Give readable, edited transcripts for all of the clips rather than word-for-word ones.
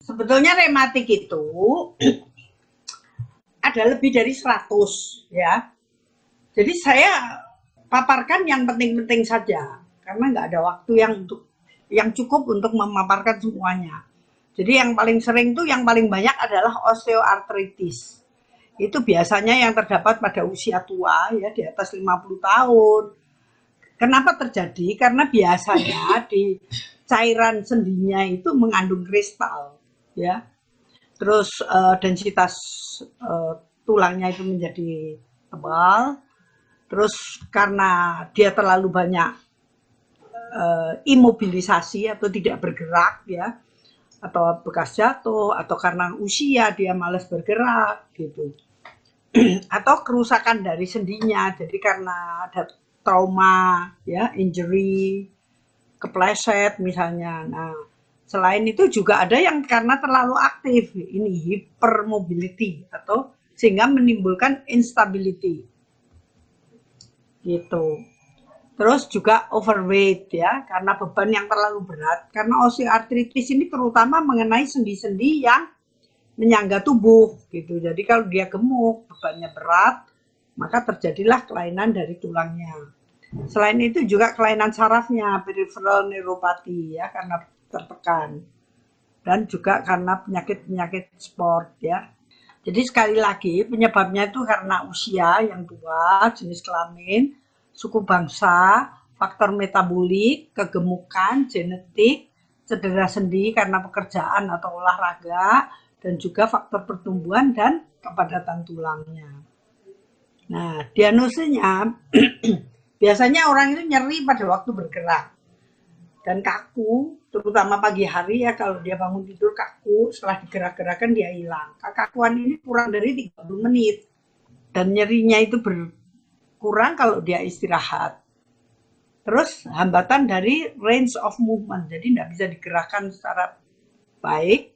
Sebetulnya rematik itu ada lebih dari 100 ya. Jadi saya paparkan yang penting-penting saja karena nggak ada waktu yang cukup untuk memaparkan semuanya. Jadi yang paling sering tuh yang paling banyak adalah osteoartritis. Itu biasanya yang terdapat pada usia tua ya di atas 50 tahun. Kenapa terjadi? Karena biasanya di cairan sendinya itu mengandung kristal ya. Terus densitas tulangnya itu menjadi tebal. Terus karena dia terlalu banyak imobilisasi atau tidak bergerak ya, atau bekas jatuh, atau karena usia dia malas bergerak gitu, atau kerusakan dari sendinya, jadi karena ada trauma ya, injury, kepleset misalnya. Nah, selain itu juga ada yang karena terlalu aktif, ini hypermobility atau sehingga menimbulkan instability gitu. Terus juga overweight ya, karena beban yang terlalu berat. Karena osteoartritis ini terutama mengenai sendi-sendi yang menyangga tubuh gitu. Jadi kalau dia gemuk, bebannya berat, maka terjadilah kelainan dari tulangnya. Selain itu juga kelainan sarafnya, peripheral neuropathy ya, karena tertekan. Dan juga karena penyakit-penyakit sport ya. Jadi sekali lagi penyebabnya itu karena usia yang tua, jenis kelamin, suku bangsa, faktor metabolik, kegemukan, genetik, cedera sendi karena pekerjaan atau olahraga, dan juga faktor pertumbuhan dan kepadatan tulangnya. Nah, diagnosisnya biasanya orang itu nyeri pada waktu bergerak dan kaku, terutama pagi hari ya, kalau dia bangun tidur kaku, setelah digerak-gerakan dia hilang. Kekakuan ini kurang dari 30 menit dan nyerinya itu berkurang kalau dia istirahat. Terus hambatan dari range of movement, jadi tidak bisa digerakkan secara baik.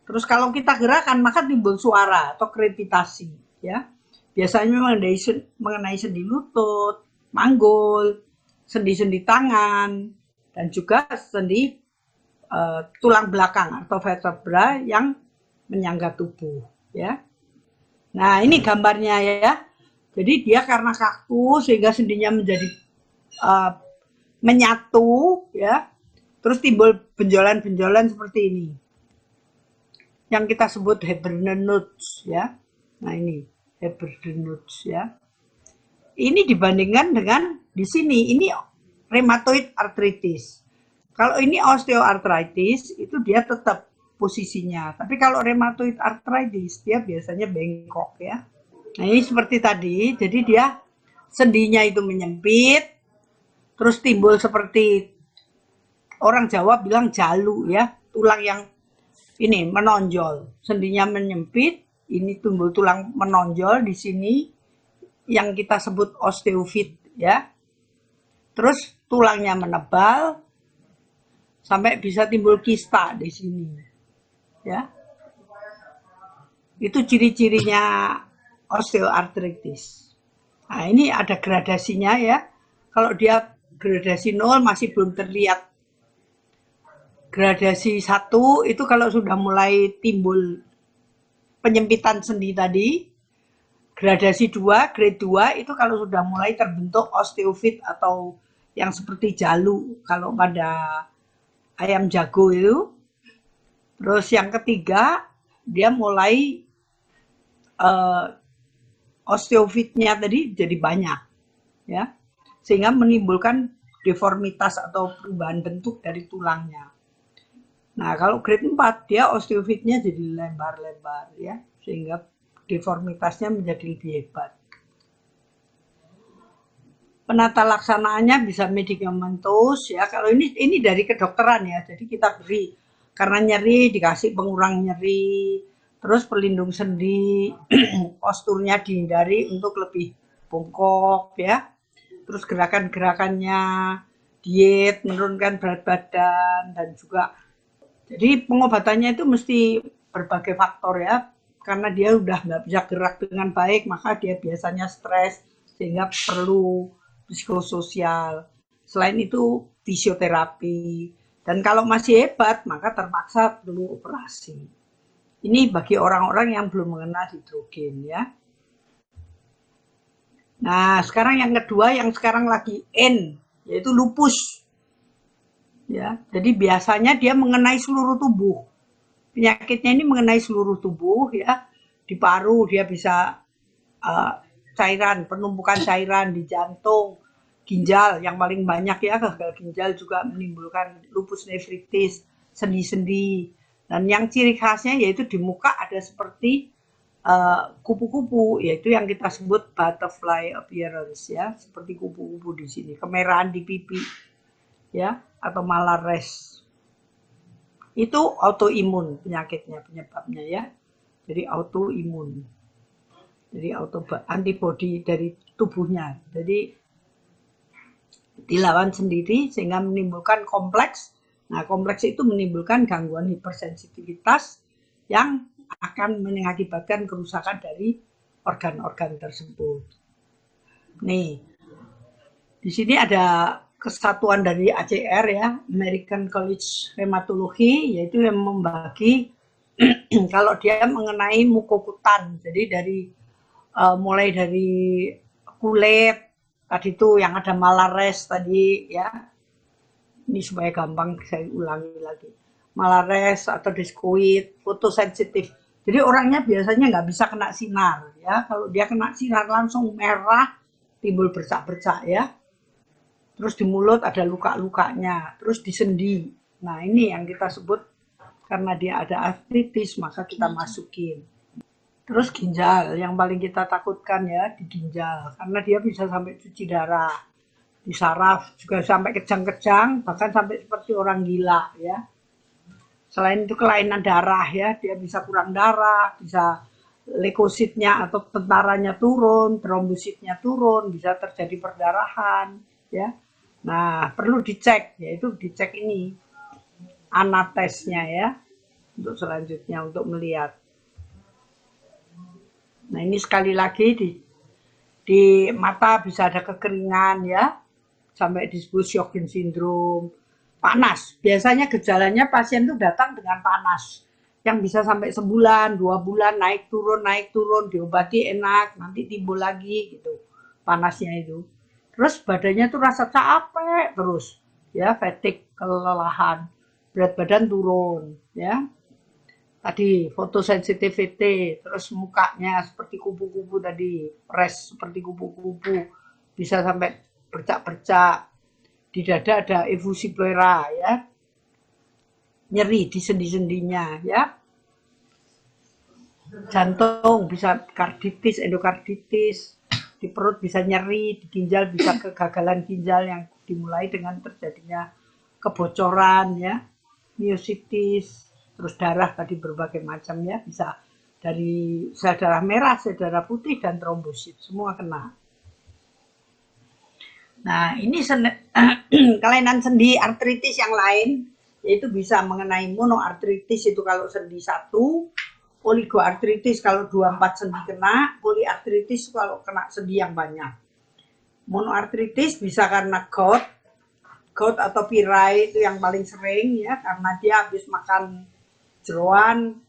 Terus kalau kita gerakan maka timbul suara atau krepitasi ya. Biasanya mengenai sendi lutut, manggul, sendi-sendi tangan, dan juga sendi tulang belakang atau vertebra yang menyangga tubuh ya. Nah, ini gambarnya ya. Jadi dia karena kaku sehingga sendinya menjadi menyatu ya. Terus timbul benjolan-benjolan seperti ini. Yang kita sebut Heberdennots ya. Nah, ini Heberdennots ya. Ini dibandingkan dengan di sini, ini rheumatoid arthritis. Kalau ini osteoartritis, itu dia tetap posisinya. Tapi kalau rheumatoid arthritis, dia biasanya bengkok ya. Nah, ini seperti tadi, jadi dia sendinya itu menyempit, terus timbul seperti orang Jawa bilang jalu ya, tulang yang ini menonjol, sendinya menyempit, ini tumbuh tulang menonjol di sini, yang kita sebut osteofit ya. Terus tulangnya menebal sampai bisa timbul kista di sini. Ya. Itu ciri-cirinya osteoartritis. Nah, ini ada gradasinya ya. Kalau dia gradasi 0 masih belum terlihat. Gradasi 1 itu kalau sudah mulai timbul penyempitan sendi tadi. Gradasi 2, grade 2 itu kalau sudah mulai terbentuk osteofit atau yang seperti jalu kalau pada ayam jago itu. Terus yang ketiga dia mulai osteofitnya tadi jadi banyak ya, sehingga menimbulkan deformitas atau perubahan bentuk dari tulangnya. Nah, kalau grade 4 dia osteofitnya jadi lebar-lebar ya, sehingga deformitasnya menjadi lebih hebat. Penata laksanaannya bisa medikamentos ya. Kalau ini dari kedokteran ya. Jadi kita beri karena nyeri dikasih pengurang nyeri, terus pelindung sendi, posturnya dihindari untuk lebih bongkok ya. Terus gerakan-gerakannya, diet, menurunkan berat badan, dan juga jadi pengobatannya itu mesti berbagai faktor ya. Karena dia udah nggak bisa gerak dengan baik, maka dia biasanya stres sehingga perlu psikososial. Selain itu fisioterapi, Dan kalau masih hebat, maka terpaksa perlu operasi. Ini bagi orang-orang yang belum mengenal hidrogen ya. Nah, sekarang yang kedua yang sekarang lagi in, yaitu lupus. Ya, jadi biasanya dia mengenai seluruh tubuh. Penyakitnya ini mengenai seluruh tubuh ya. Di paru dia bisa cairan, penumpukan cairan di jantung, ginjal yang paling banyak ya, gagal ginjal juga menimbulkan lupus nefritis, sendi-sendi. Dan yang ciri khasnya yaitu di muka ada seperti kupu-kupu, yaitu yang kita sebut butterfly appearance ya, seperti kupu-kupu di sini, kemerahan di pipi ya, atau malares. Itu autoimun penyakitnya, penyebabnya ya. Jadi autoimun. Jadi antibody dari tubuhnya. Jadi dilawan sendiri sehingga menimbulkan kompleks. Nah, kompleks itu menimbulkan gangguan hipersensitivitas yang akan mengakibatkan kerusakan dari organ-organ tersebut. Nih, di sini ada kesatuan dari ACR ya, American College Rheumatology, yaitu yang membagi kalau dia mengenai mukokutan. Jadi dari mulai dari kulit tadi itu yang ada malares tadi ya, ini supaya gampang saya ulangi lagi, malares atau diskoid, fotosensitif. Jadi orangnya biasanya nggak bisa kena sinar ya, kalau dia kena sinar langsung merah, timbul bercak-bercak ya, terus di mulut ada luka-lukanya, terus di sendi. Nah ini yang kita sebut karena dia ada artritis maka kita masukin. Terus ginjal, yang paling kita takutkan ya di ginjal, karena dia bisa sampai cuci darah, di saraf juga sampai kejang-kejang, bahkan sampai seperti orang gila ya. Selain itu kelainan darah ya, dia bisa kurang darah, bisa leukositnya atau tentaranya turun, trombositnya turun, bisa terjadi perdarahan ya. Nah perlu dicek, yaitu dicek ini anatesnya ya, untuk selanjutnya untuk melihat. Nah ini sekali lagi di mata bisa ada kekeringan ya, sampai disebut Sjögren syndrome. Panas, biasanya gejalanya pasien itu datang dengan panas, yang bisa sampai sebulan, 2 bulan, naik turun, diobati enak, nanti timbul lagi gitu, panasnya itu. Terus badannya tuh rasa capek terus, ya fatigue, kelelahan, berat badan turun, ya. Tadi fotosensitivity, terus mukanya seperti kupu-kupu tadi, fresh seperti kupu-kupu, bisa sampai bercak-bercak. Di dada ada efusi pleural ya, nyeri di sendi-sendinya ya. Jantung bisa karditis, endokarditis, di perut bisa nyeri, di ginjal bisa kegagalan ginjal yang dimulai dengan terjadinya kebocoran ya, miositis, terus darah tadi berbagai macam ya, bisa dari sel darah merah, sel darah putih, dan trombosit, semua kena. Nah, ini kelainan sendi artritis yang lain, yaitu bisa mengenai monoartritis itu kalau sendi 1, oligoartritis kalau 2-4 sendi kena, poliartritis kalau kena sendi yang banyak. Monoartritis bisa karena gout atau pirai itu yang paling sering ya, karena dia habis makan jeroan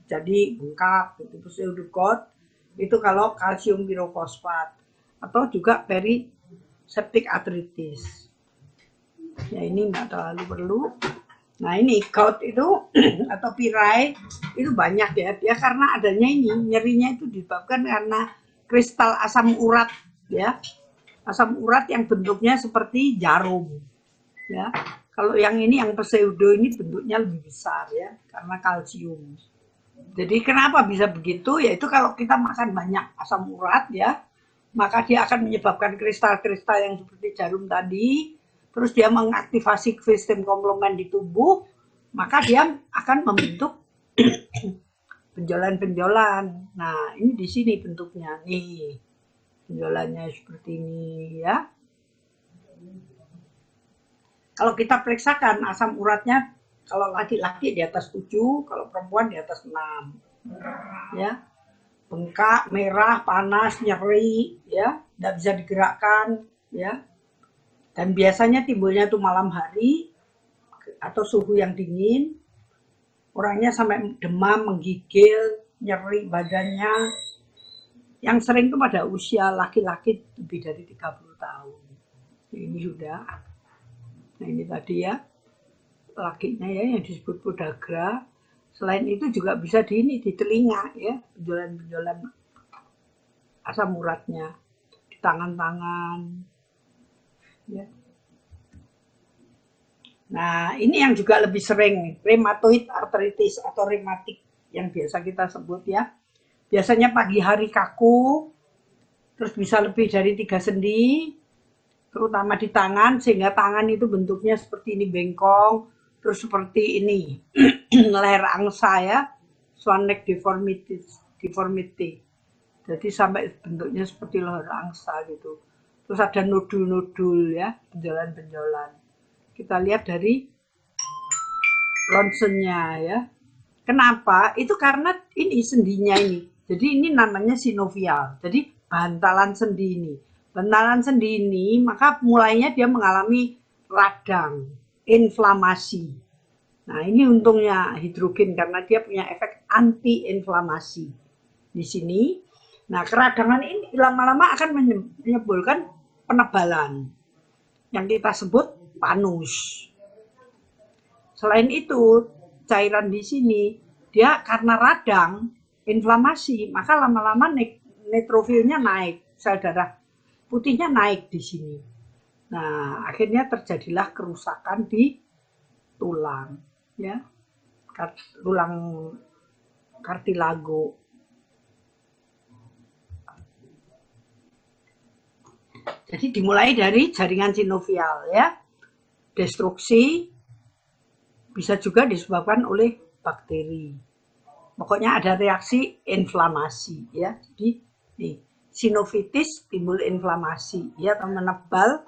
jadi bengkak gitu, pseudogout itu kalau kalsium pirofosfat, atau juga periseptic arthritis. Ya ini nggak terlalu perlu. Nah ini gout itu atau pirai itu banyak ya, dia karena adanya ini nyerinya itu disebabkan karena kristal asam urat ya, asam urat yang bentuknya seperti jarum ya. Kalau yang ini yang pseudo ini bentuknya lebih besar ya, karena kalsium. Jadi kenapa bisa begitu? Yaitu kalau kita makan banyak asam urat ya, maka dia akan menyebabkan kristal-kristal yang seperti jarum tadi, terus dia mengaktifasi sistem komplement di tubuh, maka dia akan membentuk benjolan-benjolan. Nah, ini di sini bentuknya nih. Benjolannya seperti ini ya. Kalau kita periksakan asam uratnya, kalau laki-laki di atas 7, kalau perempuan di atas 6. Ya. Bengkak, merah, panas, nyeri, ya, tidak bisa digerakkan, ya. Dan biasanya timbulnya itu malam hari, atau suhu yang dingin, orangnya sampai demam, menggigil, nyeri badannya. Yang sering itu pada usia laki-laki lebih dari 30 tahun. Ini sudah. Nah ini tadi ya, lakinya ya yang disebut podagra. Selain itu juga bisa di telinga ya, benjolan-benjolan asam uratnya, di tangan-tangan. Ya. Nah ini yang juga lebih sering, rheumatoid arthritis atau rematik yang biasa kita sebut ya. Biasanya pagi hari kaku, terus bisa lebih dari 3 sendi, terutama di tangan, sehingga tangan itu bentuknya seperti ini bengkong, terus seperti ini leher angsa ya, swan neck deformity. Jadi sampai bentuknya seperti leher angsa gitu. Terus ada nodul-nodul ya, benjolan-benjolan. Kita lihat dari ronsennya ya. Kenapa? Itu karena ini sendinya ini. Jadi ini namanya sinovial. Jadi bantalan sendi ini. Bantalan sendi ini maka mulainya dia mengalami radang, inflamasi. Nah ini untungnya hidrogen karena dia punya efek anti-inflamasi di sini. Nah keradangan ini lama-lama akan menimbulkan penebalan yang kita sebut panus. Selain itu cairan di sini dia karena radang, inflamasi, maka lama-lama neutrofilnya naik, sel darah putihnya naik di sini. Nah, akhirnya terjadilah kerusakan di tulang, ya, tulang kartilago. Jadi dimulai dari jaringan sinovial, ya, destruksi bisa juga disebabkan oleh bakteri. Pokoknya ada reaksi inflamasi, ya. Jadi nih, sinovitis timbul inflamasi, ya, menebal,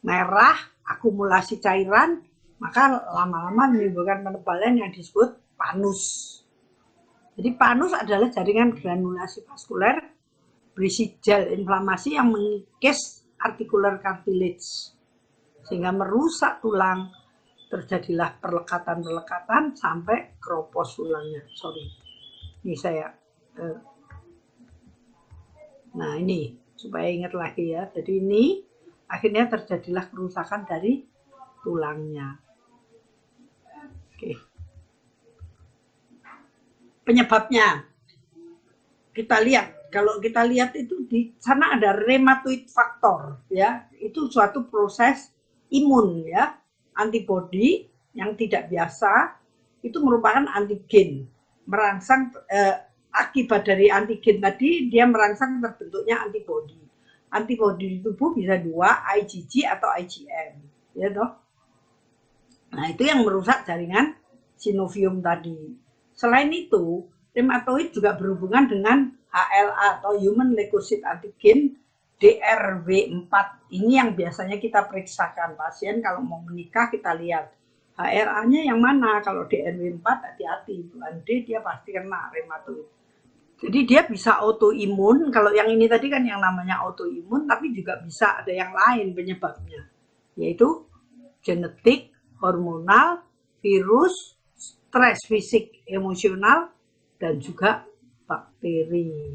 merah, akumulasi cairan, maka lama-lama menimbulkan penebalan yang disebut panus. Jadi panus adalah jaringan granulasi vaskuler berisi gel inflamasi yang mengikis articular cartilage sehingga merusak tulang, terjadilah perlekatan-perlekatan sampai keropos tulangnya. Sorry, ini saya. Nah ini supaya ingat lagi ya. Jadi ini akhirnya terjadilah kerusakan dari tulangnya. Oke. Penyebabnya kita lihat. Kalau kita lihat itu di sana ada rheumatoid factor ya. Itu suatu proses imun ya. Antibodi yang tidak biasa itu merupakan antigen merangsang akibat dari antigen tadi dia merangsang terbentuknya antibodi. Antibodi di tubuh bisa 2, IgG atau IgM, ya toh. Nah itu yang merusak jaringan sinovium tadi. Selain itu, rheumatoid juga berhubungan dengan HLA atau Human Leukocyte Antigen DRW4. Ini yang biasanya kita periksakan pasien kalau mau menikah kita lihat HLA-nya yang mana. Kalau DRW4 hati-hati, bukan D dia pasti kena rheumatoid. Jadi dia bisa autoimun. Kalau yang ini tadi kan yang namanya autoimun, tapi juga bisa ada yang lain penyebabnya, yaitu genetik, hormonal, virus, stres fisik, emosional, dan juga bakteri.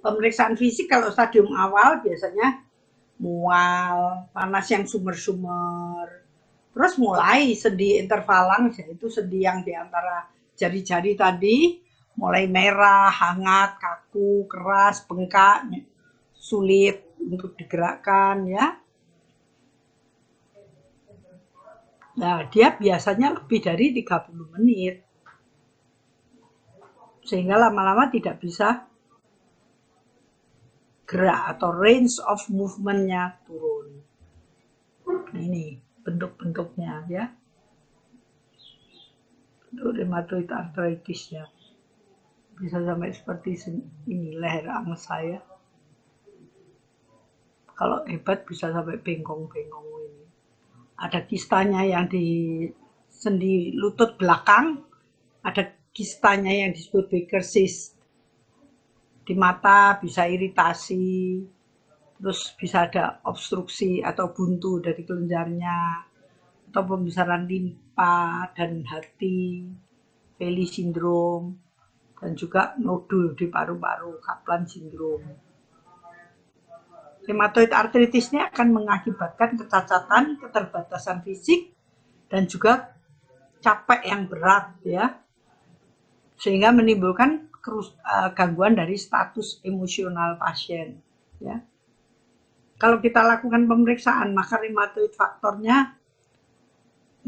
Pemeriksaan fisik kalau stadium awal biasanya mual, panas yang sumer-sumer. Terus mulai sendi intervalang, yaitu sendi yang di antara jari-jari tadi, mulai merah, hangat, kaku, keras, bengkak, sulit untuk digerakkan ya. Nah, dia biasanya lebih dari 30 menit. Sehingga lama-lama tidak bisa gerak atau range of movement-nya turun. Nah, ini bentuk-bentuknya ya. Bentuk rheumatoid arthritis ya. Bisa sampai seperti ini leher angsa ya. Kalau hebat bisa sampai bengkong-bengkong ini. Ada kistanya yang di sendi lutut belakang, ada kistanya yang disebut Baker cyst. Di mata bisa iritasi, terus bisa ada obstruksi atau buntu dari kelenjarnya, atau pembesaran limpa dan hati, Feli syndrome, dan juga nodul di paru-paru, Kaplan syndrome. Rheumatoid arthritis ini akan mengakibatkan kecacatan, keterbatasan fisik, dan juga capek yang berat ya, sehingga menimbulkan gangguan dari status emosional pasien ya. Kalau kita lakukan pemeriksaan, maka rheumatoid faktornya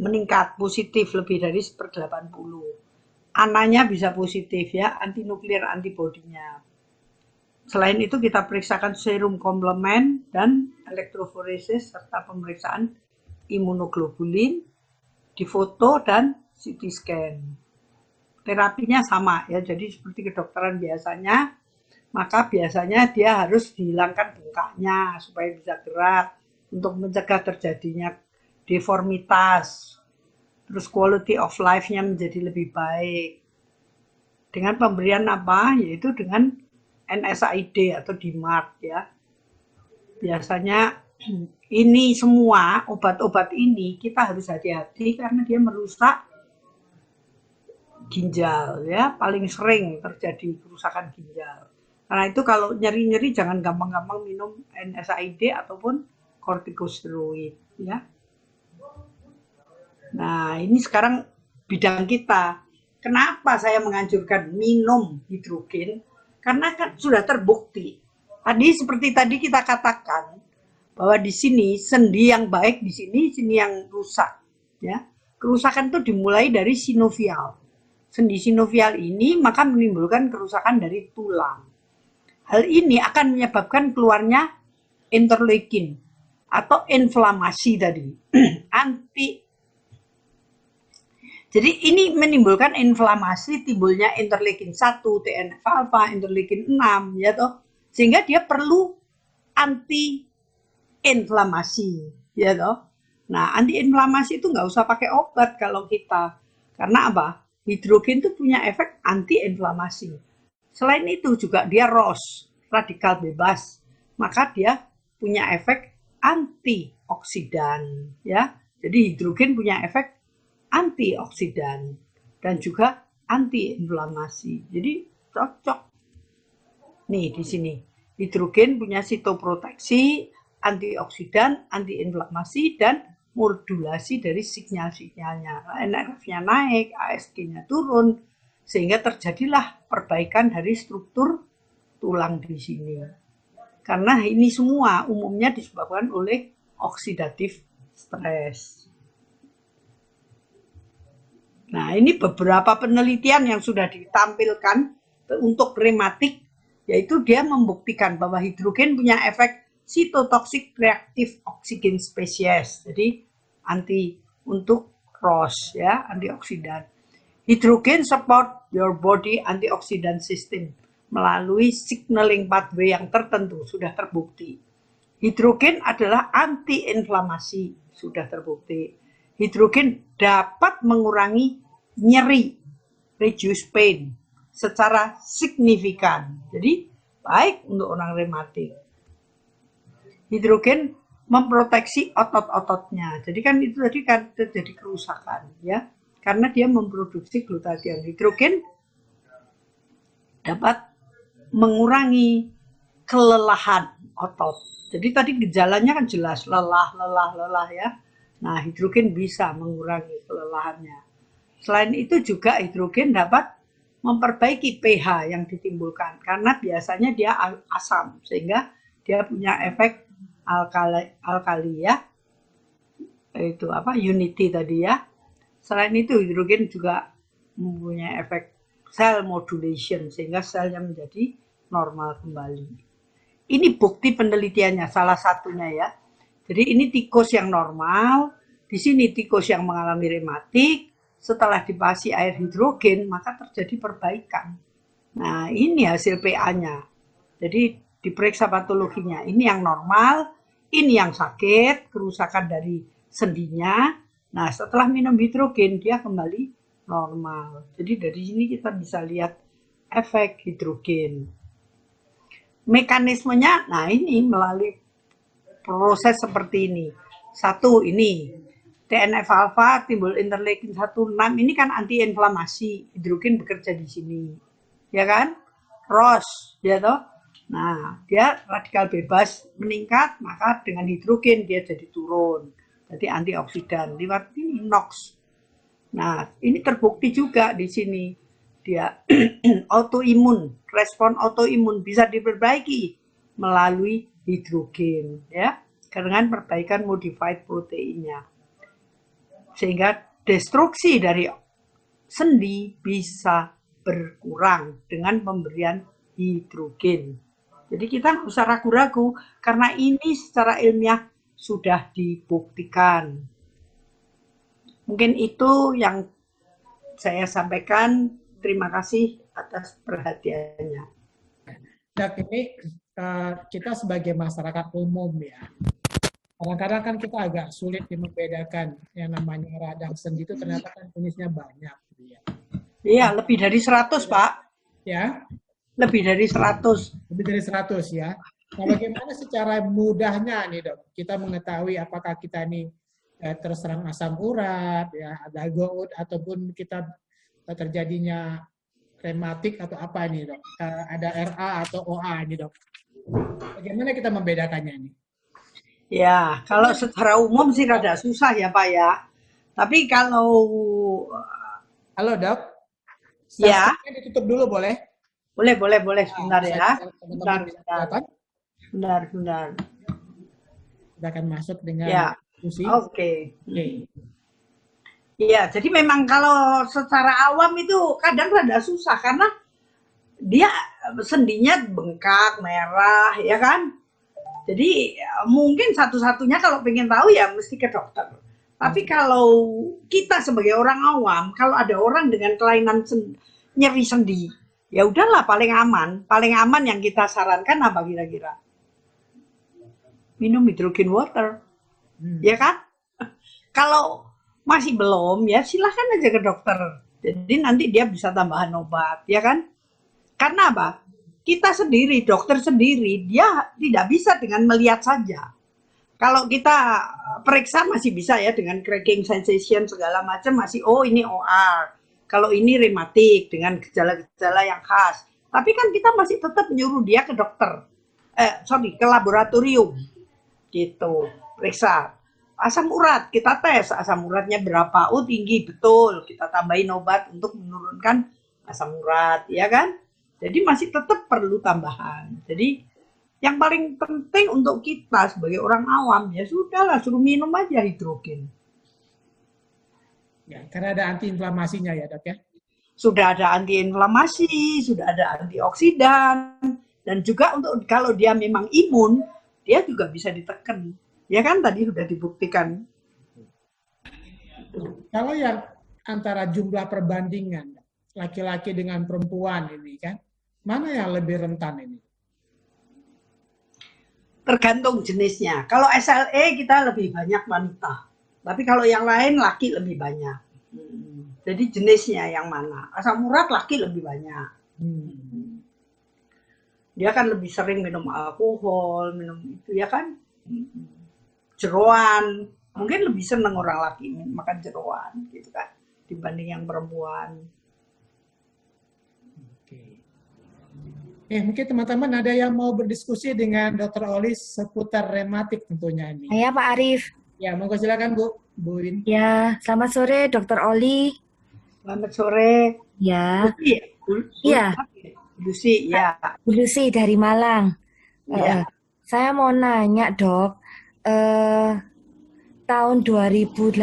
meningkat positif lebih dari 1/80. Ananya bisa positif ya, antinuklear antibodinya. Selain itu kita periksakan serum komplement dan elektroforesis serta pemeriksaan imunoglobulin, difoto dan CT scan. Terapinya sama ya, jadi seperti kedokteran biasanya, maka biasanya dia harus dihilangkan bengkaknya supaya bisa gerak untuk mencegah terjadinya deformitas. Terus quality of life-nya menjadi lebih baik. Dengan pemberian apa? Yaitu dengan NSAID atau DMARD ya. Biasanya ini semua obat-obat ini kita harus hati-hati karena dia merusak ginjal ya, paling sering terjadi kerusakan ginjal. Karena itu kalau nyeri-nyeri jangan gampang-gampang minum NSAID ataupun kortikosteroid ya. Nah, ini sekarang bidang kita. Kenapa saya menganjurkan minum hidrogen? Karena kan sudah terbukti. Seperti tadi kita katakan bahwa di sini sendi yang baik di sini, sendi yang rusak ya. Kerusakan itu dimulai dari sinovial. Sendi sinovial ini maka menimbulkan kerusakan dari tulang. Hal ini akan menyebabkan keluarnya interleukin atau inflamasi tadi. Jadi ini menimbulkan inflamasi, timbulnya interleukin 1, TNF alfa, interleukin 6 ya toh. Sehingga dia perlu anti inflamasi ya toh. Nah, anti inflamasi itu nggak usah pakai obat kalau kita. Karena apa? Hidrogen itu punya efek anti-inflamasi. Selain itu juga dia ROS, radikal bebas. Maka dia punya efek antioksidan ya. Jadi hidrogen punya efek antioksidan dan juga anti-inflamasi. Jadi cocok. Nih di sini. Hidrogen punya sitoproteksi, antioksidan, anti-inflamasi dan modulasi dari sinyal-sinyalnya. NRF-nya naik, ASG-nya turun, sehingga terjadilah perbaikan dari struktur tulang di sini. Karena ini semua umumnya disebabkan oleh oksidatif stres. Nah, ini beberapa penelitian yang sudah ditampilkan untuk rematik, yaitu dia membuktikan bahwa hidrogen punya efek cytotoxic reactive oxygen species. Jadi anti untuk ROS ya, antioksidan. Hidrogen support your body antioxidant system melalui signaling pathway yang tertentu, sudah terbukti. Hidrogen adalah anti-inflamasi, sudah terbukti. Hidrogen dapat mengurangi nyeri, reduce pain, secara signifikan. Jadi baik untuk orang rematik. Hidrogen memproteksi otot-ototnya. Jadi kan itu tadi kan terjadi kerusakan ya. Karena dia memproduksi glutathione. Hidrogen dapat mengurangi kelelahan otot. Jadi tadi gejalanya kan jelas lelah ya. Nah, hidrogen bisa mengurangi kelelahannya. Selain itu juga hidrogen dapat memperbaiki pH yang ditimbulkan karena biasanya dia asam sehingga dia punya efek alkali ya. Itu apa? Unity tadi ya. Selain itu hidrogen juga mempunyai efek cell modulation sehingga selnya menjadi normal kembali. Ini bukti penelitiannya salah satunya ya. Jadi ini tikus yang normal, di sini tikus yang mengalami rematik, setelah dipasi air hidrogen maka terjadi perbaikan. Nah, ini hasil PA-nya. Jadi diperiksa patologinya. Ini yang normal, ini yang sakit, kerusakan dari sendinya. Nah, setelah minum hidrogen dia kembali normal. Jadi dari sini kita bisa lihat efek hidrogen. Mekanismenya, nah ini melalui proses seperti ini. Satu ini TNF alfa timbul interleukin 16 ini kan antiinflamasi, hidrogen bekerja di sini, ya kan? ROS, ya toh. Nah, dia radikal bebas meningkat, maka dengan hidrogen dia jadi turun. Jadi antioksidan, lewat ini NOx. Nah, ini terbukti juga di sini. Dia autoimun, respon autoimun bisa diperbaiki melalui hidrogen, ya, dengan perbaikan modified proteinnya. Sehingga destruksi dari sendi bisa berkurang dengan pemberian hidrogen. Jadi kita nggak usah ragu-ragu karena ini secara ilmiah sudah dibuktikan. Mungkin itu yang saya sampaikan. Terima kasih atas perhatiannya. Dok, ini kita sebagai masyarakat umum ya, kadang-kadang kan kita agak sulit membedakan yang namanya radang sendi itu ternyata kan jenisnya banyak. Iya, lebih dari 100, Pak. Ya? Lebih dari 100. Lebih dari 100 ya. Nah, bagaimana secara mudahnya nih dok, kita mengetahui apakah kita ini terserang asam urat, ya, ada gout, ataupun kita terjadinya rematik atau apa nih dok? Ada RA atau OA nih dok. Bagaimana kita membedakannya nih? Ya, kalau secara umum sih rada susah ya Pak ya. Tapi kalau... Halo dok? Ya. Ditutup dulu boleh? Boleh. Sebentar ya. Bentar. Kita akan masuk dengan diskusi. Oke. Iya, jadi memang kalau secara awam itu kadang rada susah karena dia sendinya bengkak, merah, ya kan? Jadi mungkin satu-satunya kalau pengen tahu ya mesti ke dokter. Tapi kalau kita sebagai orang awam, kalau ada orang dengan kelainan nyeri sendi, ya udahlah paling aman yang kita sarankan apa kira-kira? Minum hydrogen water, ya kan? Kalau masih belum, ya silahkan aja ke dokter. Jadi nanti dia bisa tambahan obat, ya kan? Karena apa? Kita sendiri, dokter sendiri, dia tidak bisa dengan melihat saja. Kalau kita periksa masih bisa ya dengan cracking sensation segala macam masih, oh ini OR. Kalau ini rematik dengan gejala-gejala yang khas. Tapi kan kita masih tetap nyuruh dia ke dokter. Ke laboratorium. Gitu, periksa. Asam urat, kita tes asam uratnya berapa. Oh tinggi, betul. Kita tambahin obat untuk menurunkan asam urat, ya kan? Jadi masih tetap perlu tambahan. Jadi yang paling penting untuk kita sebagai orang awam, ya sudahlah, suruh minum aja hidrogen. Ya, karena ada antiinflamasinya ya dok ya? Sudah ada antiinflamasi, sudah ada antioksidan. Dan juga untuk kalau dia memang imun, dia juga bisa ditekan. Ya kan tadi sudah dibuktikan. Kalau yang antara jumlah perbandingan laki-laki dengan perempuan ini kan, mana yang lebih rentan ini? Tergantung jenisnya. Kalau SLE kita lebih banyak wanita. Tapi kalau yang lain laki lebih banyak. Jadi jenisnya yang mana? Asam urat laki lebih banyak. Dia kan lebih sering minum alkohol, minum itu ya kan? Jeroan, mungkin lebih seneng orang laki makan jeroan gitu kan dibanding yang perempuan. Mungkin teman-teman ada yang mau berdiskusi dengan Dr. Olis seputar rematik tentunya ini. Ya Pak Arief. Ya, monggo silakan Bu Win. Ya, selamat sore Dr. Oli. Selamat sore. Ya. Iya. Lucy, ya. Lucy dari Malang. Ya. Saya mau nanya dok, tahun 2018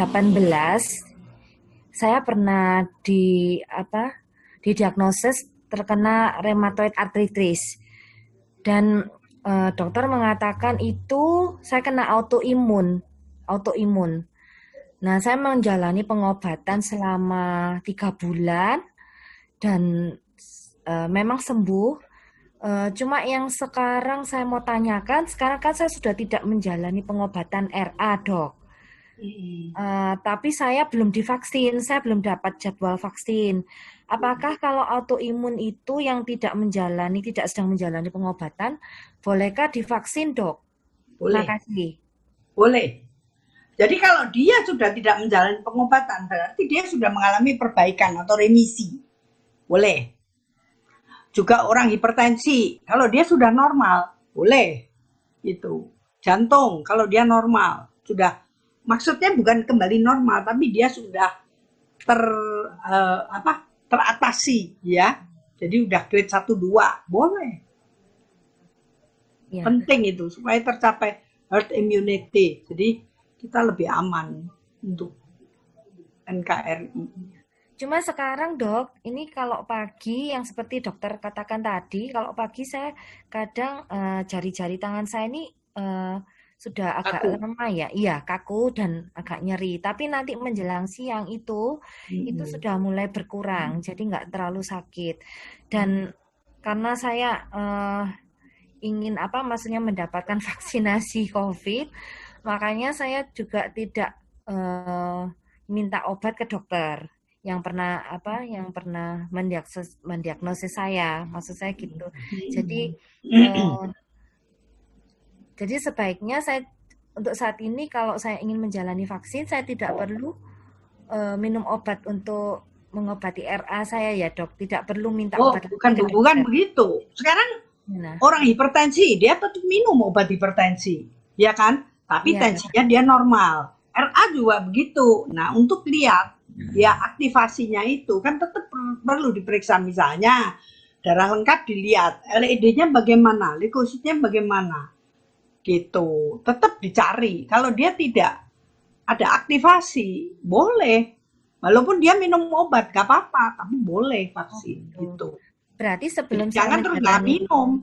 saya pernah didiagnosis terkena rheumatoid arthritis dan dokter mengatakan itu saya kena autoimun. Nah, saya menjalani pengobatan selama 3 bulan dan memang sembuh. Cuma yang sekarang saya mau tanyakan, sekarang kan saya sudah tidak menjalani pengobatan RA, dok. Tapi saya belum divaksin, saya belum dapat jadwal vaksin. Apakah kalau autoimun itu yang tidak sedang menjalani pengobatan, bolehkah divaksin, dok? Boleh, Makasih. boleh. Jadi kalau dia sudah tidak menjalani pengobatan, berarti dia sudah mengalami perbaikan atau remisi. Boleh. Juga orang hipertensi, kalau dia sudah normal, boleh. Itu. Jantung, kalau dia normal, sudah maksudnya bukan kembali normal, tapi dia sudah ter teratasi ya. Jadi udah grade 1 2, boleh. Ya. Penting itu supaya tercapai herd immunity. Jadi kita lebih aman untuk NKRI. Cuma sekarang dok, ini kalau pagi yang seperti dokter katakan tadi, kalau pagi saya kadang jari-jari tangan saya ini sudah agak Kaku. lemah ya, iya kaku dan agak nyeri. Tapi nanti menjelang siang itu sudah mulai berkurang, jadi nggak terlalu sakit. Dan karena saya ingin maksudnya mendapatkan vaksinasi COVID, makanya saya juga tidak minta obat ke dokter yang pernah mendiagnosis saya, maksud saya gitu. Jadi sebaiknya saya untuk saat ini kalau saya ingin menjalani vaksin, saya tidak perlu minum obat untuk mengobati RA saya ya dok, tidak perlu minta obat lagi ke dokter. Bukan begitu. Sekarang orang hipertensi dia tetap minum obat hipertensi, ya kan? Tapi tensinya dia normal. RA juga begitu. Nah untuk lihat ya aktivasinya itu kan tetap perlu diperiksa, misalnya darah lengkap dilihat, LED-nya bagaimana, leukositnya bagaimana, gitu. Tetap dicari. Kalau dia tidak ada aktivasi, boleh. Walaupun dia minum obat, gak apa-apa, tapi boleh vaksin, gitu. Berarti sebelum jangan terus nggak minum.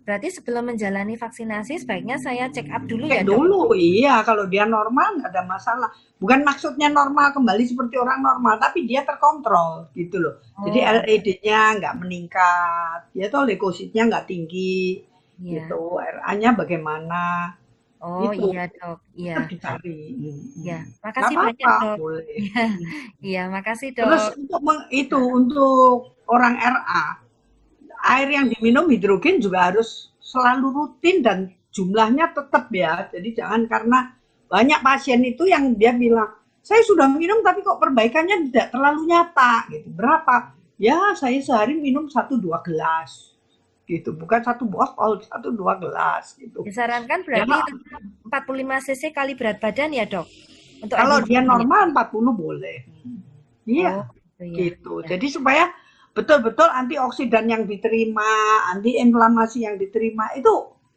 Berarti sebelum menjalani vaksinasi sebaiknya saya check up dulu ya dok? Dulu, iya. Kalau dia normal nggak ada masalah. Bukan maksudnya normal kembali seperti orang normal, tapi dia terkontrol gitu loh. Jadi LED-nya nggak meningkat, ya toh leukositnya nggak tinggi, gitu. RA-nya bagaimana? Gitu. Iya dok, iya. Tetap dicari. Ya, makasih banyak dok. Boleh. Iya, makasih dok. Terus untuk orang RA, air yang diminum hidrogen juga harus selalu rutin dan jumlahnya tetap ya. Jadi jangan karena banyak pasien itu yang dia bilang, saya sudah minum tapi kok perbaikannya tidak terlalu nyata. Gitu. Berapa? Ya saya sehari minum 1-2 gelas. Gitu, bukan 1 botol, 1-2 gelas. Gitu. Disarankan berarti 45 cc kali berat badan ya dok? Untuk kalau dia normal 40 boleh. Iya, gitu. Jadi supaya betul-betul antioksidan yang diterima, antiinflamasi yang diterima itu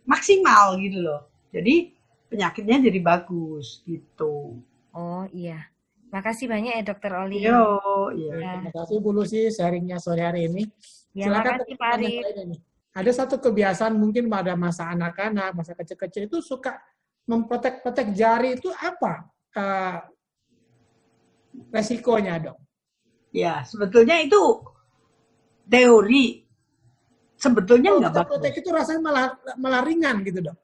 maksimal gitu loh. Jadi penyakitnya jadi bagus gitu. Oh iya. Makasih banyak ya Dokter Oli. Iya. Terima kasih Bu Lucy sharingnya sore hari ini. Ya, silakan makasih Pak Arif. Ada satu kebiasaan mungkin pada masa anak-anak, masa kecil-kecil itu suka memprotek-protek jari itu apa resikonya dok? Ya, sebetulnya itu teori. Sebetulnya nggak bagus. Protek itu rasanya malah ringan gitu dok.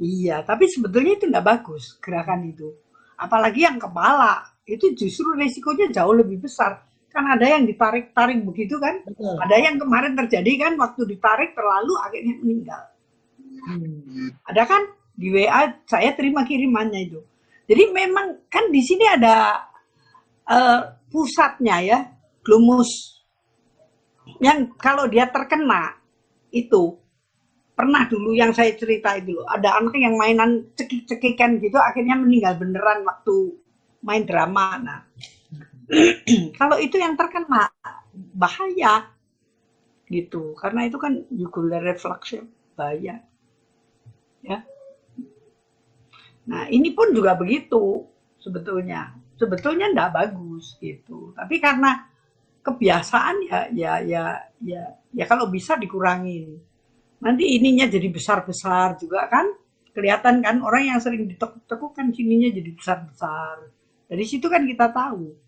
Iya, tapi sebetulnya itu nggak bagus gerakan itu. Apalagi yang kepala, itu justru resikonya jauh lebih besar. Kan ada yang ditarik-tarik begitu kan. Betul. Ada yang kemarin terjadi kan waktu ditarik terlalu akhirnya meninggal. Ada kan di WA saya terima kirimannya itu. Jadi memang kan di sini ada pusatnya ya, glomus. Yang kalau dia terkena itu pernah dulu yang saya cerita itu loh, ada anak yang mainan cekik-cekikan gitu akhirnya meninggal beneran waktu main drama. Nah, kalau itu yang terkena bahaya gitu, karena itu kan jugular reflux bahaya ya. Nah ini pun juga begitu sebetulnya enggak bagus gitu, tapi karena kebiasaan ya kalau bisa dikurangin, nanti ininya jadi besar-besar juga kan, kelihatan kan orang yang sering ditekuk-tekuk kan sininya jadi besar-besar, dari situ kan kita tahu.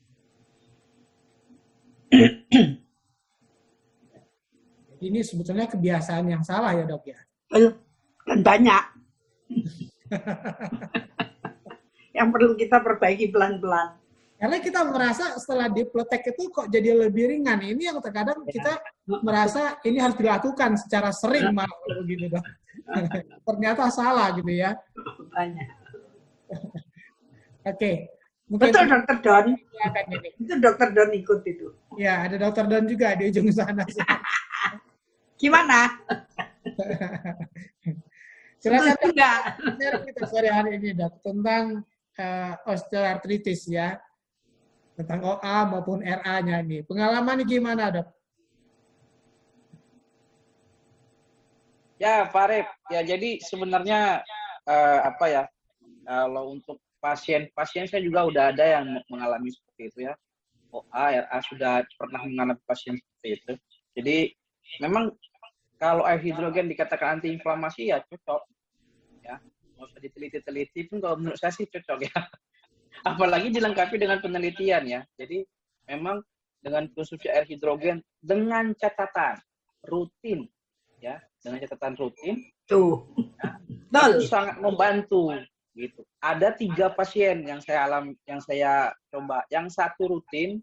Ini sebetulnya kebiasaan yang salah ya dok ya? Dan banyak. Yang perlu kita perbaiki pelan-pelan. Karena kita merasa setelah dipletek itu kok jadi lebih ringan. Ini yang terkadang kita merasa ini harus dilakukan secara sering malah begitu dok. Ternyata salah gitu ya. Banyak. Oke. Mungkin Betul Dokter Don. silakan ini. Itu Dokter Don ikut itu. Ya, ada Dokter Don juga di ujung sana. Gimana? Silakan Setuju nggak? share kita sore hari ini dok tentang osteoartritis ya. Tentang OA maupun RA-nya nih. Pengalaman gimana dok? Ya, Pak Arif. Ya, jadi sebenarnya apa ya? Kalau untuk pasien saya juga udah ada yang mengalami seperti itu ya. OA, RA sudah pernah mengalami pasien seperti itu. Jadi memang kalau air hidrogen dikatakan antiinflamasi ya cocok. Ya, nggak usah diteliti-teliti pun kalau menurut saya sih cocok ya. Apalagi dilengkapi dengan penelitian ya. Jadi memang dengan konsumsi air hidrogen dengan catatan rutin ya, dengan catatan rutin Tuh. ya, Betul. itu sangat membantu gitu. Ada 3 pasien yang saya coba, yang 1 rutin,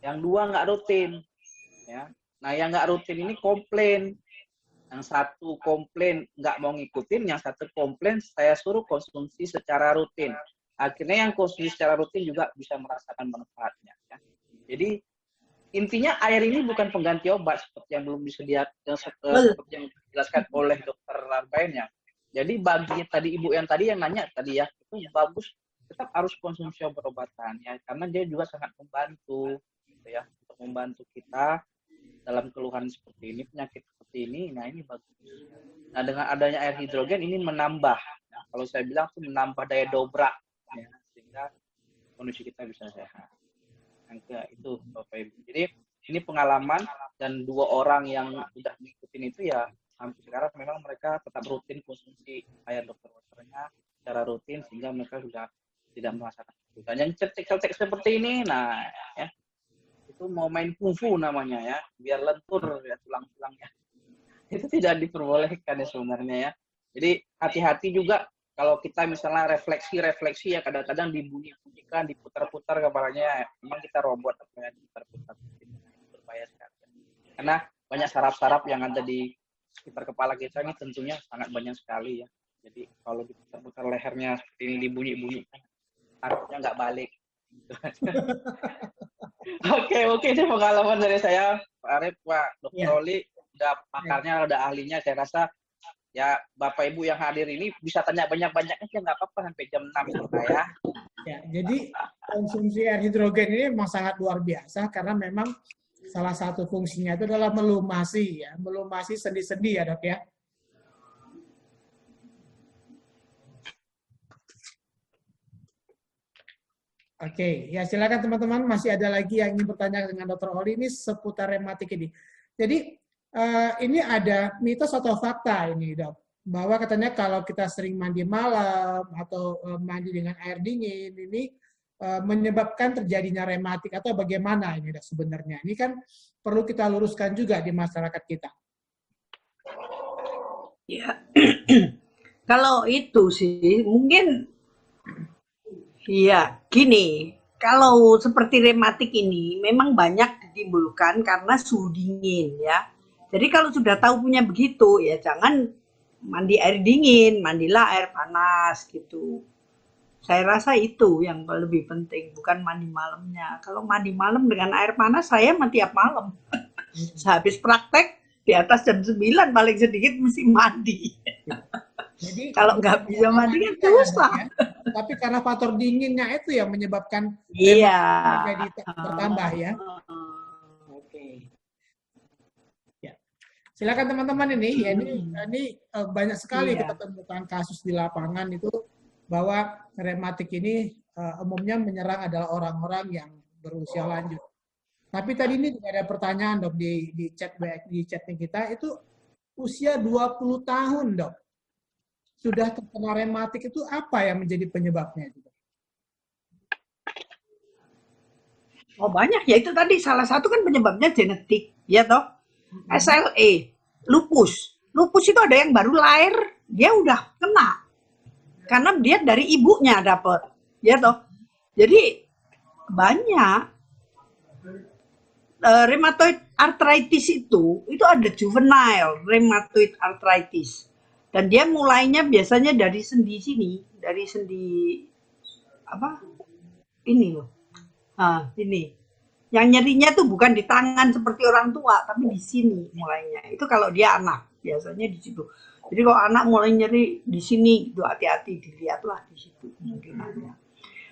yang 2 nggak rutin ya. Nah, yang nggak rutin ini komplain. Yang 1 komplain nggak mau ngikutin, yang 1 komplain saya suruh konsumsi secara rutin. Akhirnya yang konsumsi secara rutin juga bisa merasakan manfaatnya. Ya. Jadi intinya air ini bukan pengganti obat seperti yang belum disediakan, seperti yang dijelaskan oleh dokter lainnya. Jadi bagi tadi ibu yang tadi yang nanya tadi ya, itu bagus tetap harus konsumsi obat-obatan ya, karena dia juga sangat membantu gitu ya, untuk membantu kita dalam keluhan seperti ini, penyakit seperti ini. Nah, ini bagus. Nah, dengan adanya air hidrogen ini menambah, nah, kalau saya bilang itu menambah daya dobrak ya, sehingga kondisi kita bisa sehat. Nah, itu Bapak Ibu. Jadi ini pengalaman, dan 2 orang yang sudah mengikuti itu ya sampai sekarang memang mereka tetap rutin konsumsi air dokter-dokternya secara rutin, sehingga mereka sudah tidak merasakan kesulitan. Yang cetek-cetek seperti ini, nah ya, itu mau main kungfu namanya ya, biar lentur ya tulang-tulangnya. Itu tidak diperbolehkan ya sebenarnya ya. Jadi hati-hati juga kalau kita misalnya refleksi ya, kadang-kadang dibunyi-bunyikan, diputar-putar kepalanya, memang kita robot apa ya, diputar-putar, berbahaya sekali. Karena banyak saraf-saraf yang ada di sekitar kepala kita ini tentunya sangat banyak sekali ya. Jadi kalau diputar-putar lehernya seperti ini, dibunyi-bunyikan, sarafnya nggak balik. Oke, itu pengalaman dari saya, Pak Arif, Pak Dr. Oli, udah pakarnya, udah ahlinya. Saya rasa ya Bapak Ibu yang hadir ini bisa tanya banyak-banyak aja, nggak apa-apa sampai jam 6 kita ya. Ya, jadi konsumsi air hidrogen ini memang sangat luar biasa karena memang salah satu fungsinya itu adalah melumasi ya, melumasi sendi-sendi ya dok ya. Oke, ya silakan teman-teman, masih ada lagi yang ingin bertanya dengan Dr. Oli ini seputar rematik ini. Jadi ini ada mitos atau fakta ini dok, bahwa katanya kalau kita sering mandi malam atau mandi dengan air dingin ini menyebabkan terjadinya rematik, atau bagaimana ini dok sebenarnya? Ini kan perlu kita luruskan juga di masyarakat kita. Ya, kalau itu sih mungkin ya gini, kalau seperti rematik ini memang banyak ditimbulkan karena suhu dingin ya. Jadi kalau sudah tahu punya begitu ya jangan mandi air dingin, mandilah air panas gitu. Saya rasa itu yang lebih penting, bukan mandi malamnya. Kalau mandi malam dengan air panas saya mah tiap malam. Sehabis praktek di atas jam 9 paling sedikit mesti mandi. Jadi kalau nggak bisa mandi kan susah. Ya. Tapi karena faktor dinginnya itu yang menyebabkan jadi bertambah ya. Oke. Ya. Silakan teman-teman ini, ya ini banyak sekali kita temukan kasus di lapangan itu bahwa rematik ini umumnya menyerang adalah orang-orang yang berusia lanjut. Tapi tadi ini juga ada pertanyaan dok di chatnya kita, itu usia 20 tahun dok. Sudah terkena rematik, itu apa yang menjadi penyebabnya? Oh banyak ya, itu tadi salah satu kan penyebabnya genetik, ya toh. SLE, lupus. Lupus itu ada yang baru lahir, dia udah kena. Karena dia dari ibunya dapat, ya toh. Jadi banyak. Rheumatoid arthritis itu ada juvenile rheumatoid arthritis. Dan dia mulainya biasanya dari sendi sini, dari sendi apa? Ini loh. Ini. Yang nyerinya tuh bukan di tangan seperti orang tua, tapi di sini mulainya. Itu kalau dia anak, biasanya di situ. Jadi kalau anak mulai nyeri di sini, itu hati-hati dilihatlah di situ kemungkinannya.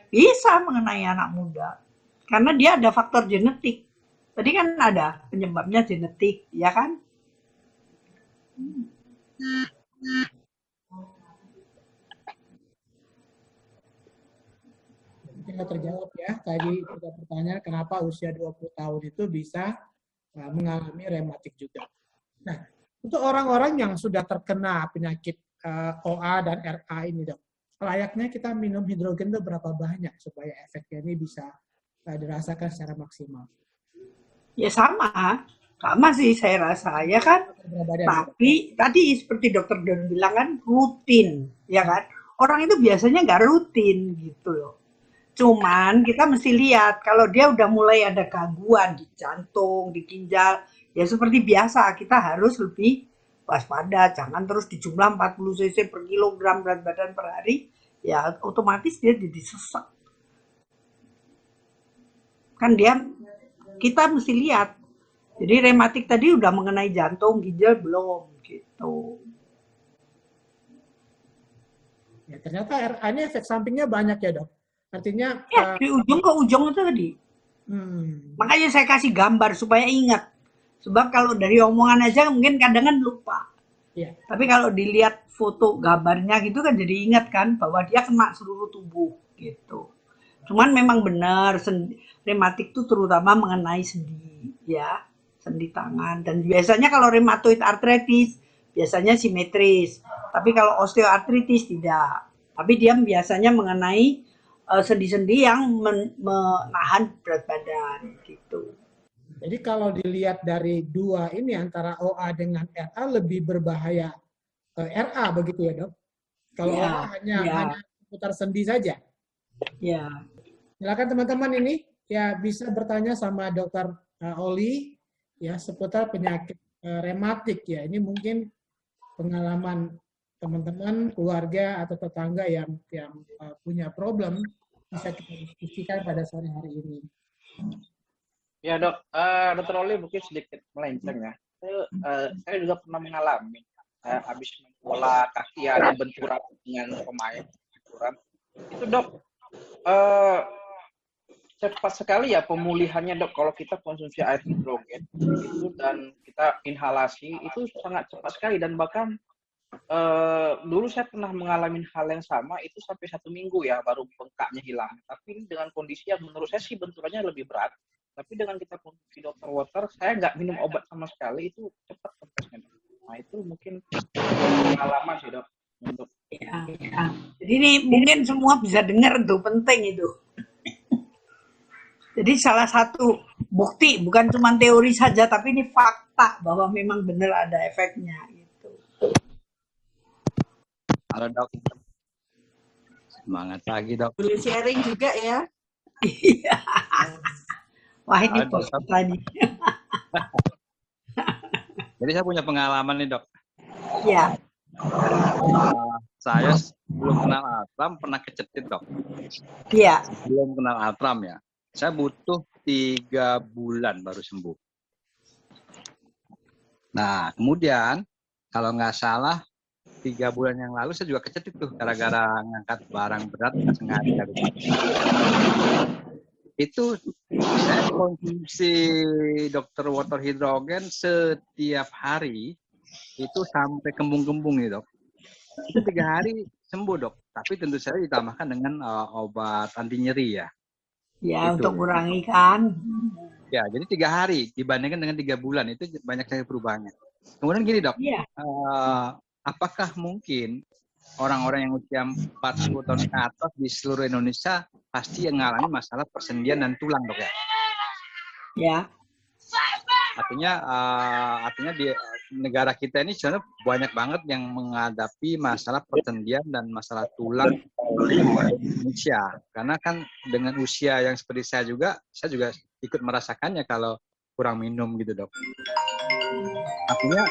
Bisa mengenai anak muda, karena dia ada faktor genetik. Tadi kan ada penyebabnya genetik, ya kan? Tidak terjawab ya. Tadi kita bertanya kenapa usia 20 tahun itu bisa mengalami rematik juga. Nah, untuk orang-orang yang sudah terkena penyakit OA dan RA ini, Dok, layaknya kita minum hidrogen itu berapa banyak supaya efeknya ini bisa dirasakan secara maksimal? Ya sama sih saya rasa, ya kan? Tapi tadi seperti dokter Don bilang kan rutin, ya kan? Orang itu biasanya nggak rutin gitu loh. Cuman kita mesti lihat kalau dia udah mulai ada gangguan di jantung, di ginjal, ya seperti biasa kita harus lebih waspada, jangan terus di jumlah 40 cc per kilogram berat badan per hari, ya otomatis dia jadi sesak. Kan kita mesti lihat. Jadi rematik tadi udah mengenai jantung, ginjal belum gitu. Ya, ternyata RA ini efek sampingnya banyak ya, Dok. Artinya ya, di ujung ke ujung itu tadi. Makanya saya kasih gambar supaya ingat. Sebab kalau dari omongan aja mungkin kadang kan lupa. Ya. Tapi kalau dilihat foto gambarnya gitu kan jadi ingat kan bahwa dia kena seluruh tubuh gitu. Cuman memang benar rematik itu terutama mengenai sendi ya, sendi tangan. Dan biasanya kalau rheumatoid arthritis biasanya simetris. Tapi kalau osteoartritis tidak. Tapi dia biasanya mengenai sendi-sendi yang menahan berat badan gitu. Jadi kalau dilihat dari dua ini antara OA dengan RA lebih berbahaya RA begitu ya, Dok? Kalau ya, OA hanya seputar sendi saja. Ya. Silakan teman-teman ini ya bisa bertanya sama Dokter Oli ya seputar penyakit rematik ya. Ini mungkin pengalaman teman-teman, keluarga atau tetangga yang punya problem bisa kita diskusikan pada sore hari ini. Ya Dok, Dokter Oli mungkin sedikit melenceng ya. Saya juga pernah mengalami habis bola kaki ada benturan dengan pemain benturan. Itu Dok, cepat sekali ya pemulihannya Dok kalau kita konsumsi air hidrogen itu dan kita inhalasi itu sangat cepat sekali dan bahkan dulu saya pernah mengalami hal yang sama itu sampai 1 minggu ya baru bengkaknya hilang. Tapi dengan kondisi yang menurut saya sih benturannya lebih berat. Tapi dengan kita konsumsi Dr. Water saya nggak minum obat sama sekali itu cepat kempesnya. Nah itu mungkin pengalaman sih Dok untuk ya. Jadi ini mungkin semua bisa dengar tuh penting itu. Jadi salah satu bukti bukan cuma teori saja tapi ini fakta bahwa memang benar ada efeknya gitu. Halo Dok. Semangat pagi Dok. Boleh sharing juga ya. Iya. Wah ini bos tadi. Jadi saya punya pengalaman nih Dok. Ya. Saya belum kenal Altram pernah kecetit Dok. Iya. Belum kenal Altram ya. Saya butuh 3 bulan baru sembuh. Nah kemudian kalau nggak salah 3 bulan yang lalu saya juga kecetit tuh gara-gara ngangkat barang berat nggak sengaja. Itu saya konsumsi Dr. Water Hydrogen setiap hari itu sampai kembung-kembung nih Dok. Itu 3 hari sembuh Dok. Tapi tentu saja ditambahkan dengan obat anti nyeri ya. Ya itu. untuk kurangi kan. Ya jadi 3 hari dibandingkan dengan 3 bulan itu banyak sekali perubahannya. Kemudian gini Dok. Iya. Apakah mungkin orang-orang yang usia 40 tahun ke atas di seluruh Indonesia pasti yang mengalami masalah persendian dan tulang Dok ya? Ya. Artinya di negara kita ini sebenarnya banyak banget yang menghadapi masalah persendian dan masalah tulang Indonesia. Karena kan dengan usia yang seperti saya juga ikut merasakannya kalau kurang minum gitu, Dok. Artinya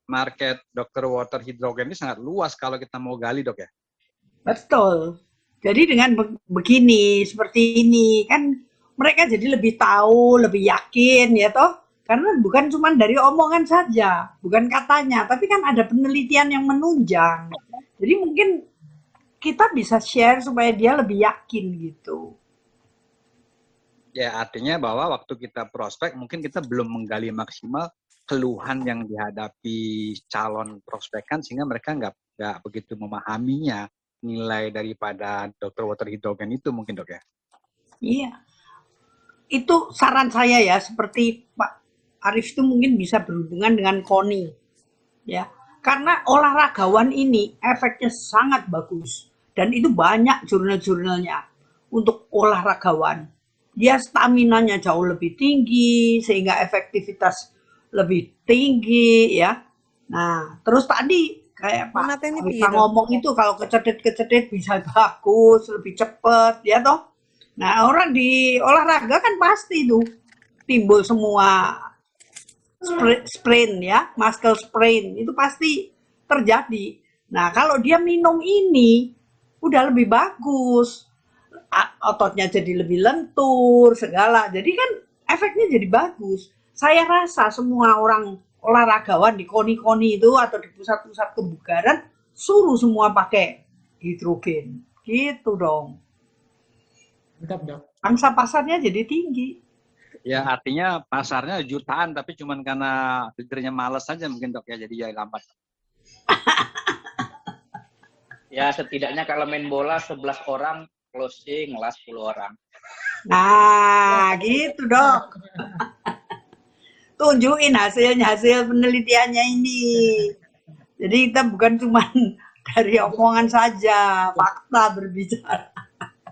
market Dr. Water Hidrogen ini sangat luas kalau kita mau gali, Dok ya. Betul. Jadi dengan begini, seperti ini, kan mereka jadi lebih tahu, lebih yakin ya toh. Karena bukan cuma dari omongan saja, bukan katanya, tapi kan ada penelitian yang menunjang. Jadi mungkin kita bisa share supaya dia lebih yakin gitu. Ya, artinya bahwa waktu kita prospek mungkin kita belum menggali maksimal keluhan yang dihadapi calon prospekan sehingga mereka nggak begitu memahaminya nilai daripada Dr. Water Hidrogen itu mungkin, Dok ya. Iya. Itu saran saya ya, seperti Pak Arif itu mungkin bisa berhubungan dengan KONI. Ya. Karena olahragawan ini efeknya sangat bagus dan itu banyak jurnal-jurnalnya untuk olahragawan. Dia staminanya jauh lebih tinggi sehingga efektivitas lebih tinggi ya. Nah, terus tadi kayak Pak bisa ngomong itu kalau kecedit-kecedit bisa bagus, lebih cepat ya toh. Nah, orang di olahraga kan pasti tuh timbul semua sprain ya, muscle sprain itu pasti terjadi. Nah, kalau dia minum ini udah lebih bagus. Ototnya jadi lebih lentur, segala. Jadi kan efeknya jadi bagus. Saya rasa semua orang olahragawan di KONI-KONI itu atau di pusat-pusat kebugaran suruh semua pakai hidrogen. Gitu dong. Mantap, Dok. Angsa pasarnya jadi tinggi. Ya, artinya pasarnya jutaan, tapi cuma karena leadernya males saja mungkin, Dok ya, jadi ya lambat. Ya, setidaknya kalau main bola 11 orang, closing lah 10 orang. Nah, gitu dok. Tunjukin hasil penelitiannya ini. Jadi kita bukan cuma dari omongan saja, fakta berbicara.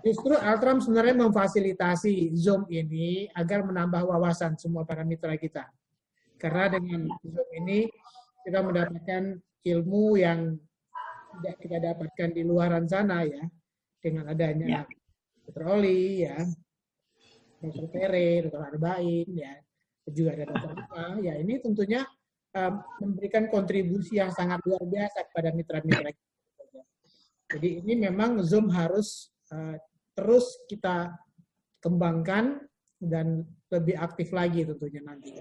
Justru Altram sebenarnya memfasilitasi Zoom ini agar menambah wawasan semua para mitra kita. Karena dengan Zoom ini kita mendapatkan ilmu yang tidak kita dapatkan di luaran sana ya. Dengan adanya Dr. Oli ya, Dr. Tere, Dr. Arbain ya, juga ada Dr. Ika, ya ini tentunya memberikan kontribusi yang sangat luar biasa kepada mitra-mitra kita. Jadi ini memang Zoom harus terus kita kembangkan dan lebih aktif lagi tentunya nanti.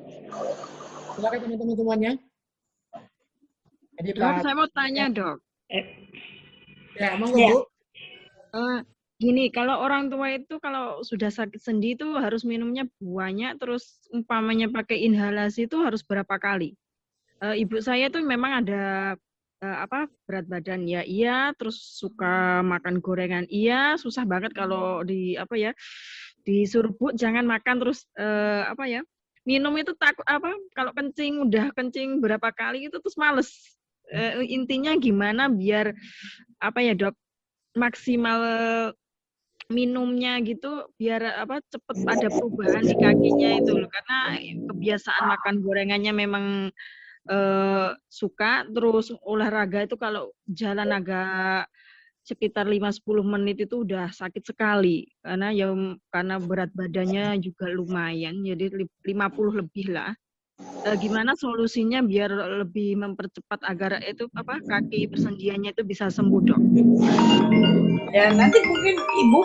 Silakan teman-teman semuanya. Jadi Dok, saya mau tanya dok. Ya, monggo Bu. Gini, kalau orang tua itu kalau sudah sakit sendi itu harus minumnya banyak, terus umpamanya pakai inhalasi itu harus berapa kali? Ibu saya tuh memang ada berat badan ya iya, terus suka makan gorengan iya, susah banget kalau disuruh Bu jangan makan terus minum itu takut kalau kencing udah kencing berapa kali itu terus males. Intinya gimana biar Dok maksimal minumnya gitu biar cepet ada perubahan di kakinya itu loh, karena kebiasaan makan gorengannya memang suka, terus olahraga itu kalau jalan agak sekitar 5-10 menit itu udah sakit sekali karena berat badannya juga lumayan, jadi 50 lebih lah. Gimana solusinya biar lebih mempercepat agar itu kaki persendiannya itu bisa sembuh dok? Ya nanti mungkin ibu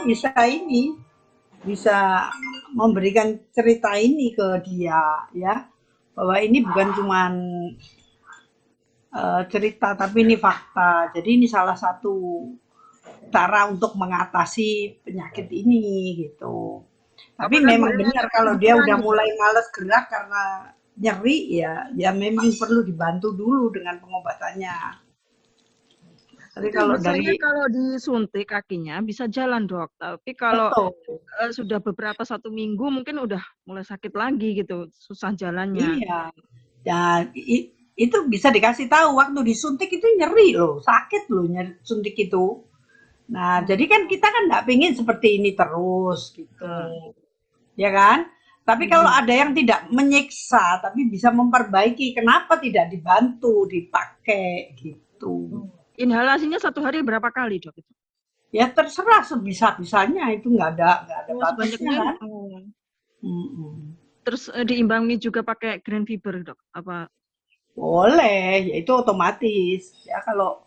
bisa memberikan cerita ini ke dia ya, bahwa ini bukan cuma cerita tapi ini fakta. Jadi ini salah satu cara untuk mengatasi penyakit ini gitu. Tapi memang benar kalau dia udah mulai males gerak karena nyeri ya memang perlu dibantu dulu dengan pengobatannya. Tapi kalau disuntik kakinya bisa jalan dok, tapi kalau sudah beberapa 1 minggu mungkin udah mulai sakit lagi gitu, susah jalannya. Iya, ya itu bisa dikasih tahu waktu disuntik itu nyeri loh, sakit loh suntik itu. Nah jadi kan kita kan nggak pengen seperti ini terus gitu, ya kan? Tapi kalau ada yang tidak menyiksa tapi bisa memperbaiki, kenapa tidak dibantu dipakai gitu? inhalasinya 1 hari berapa kali, Dok? Ya terserah sebisa-bisanya, itu nggak ada Oh, batasnya sebanyaknya. kan. Oh. Mm-mm. Terus diimbangi juga pakai green fiber, Dok? Apa? Boleh, ya itu otomatis. Ya kalau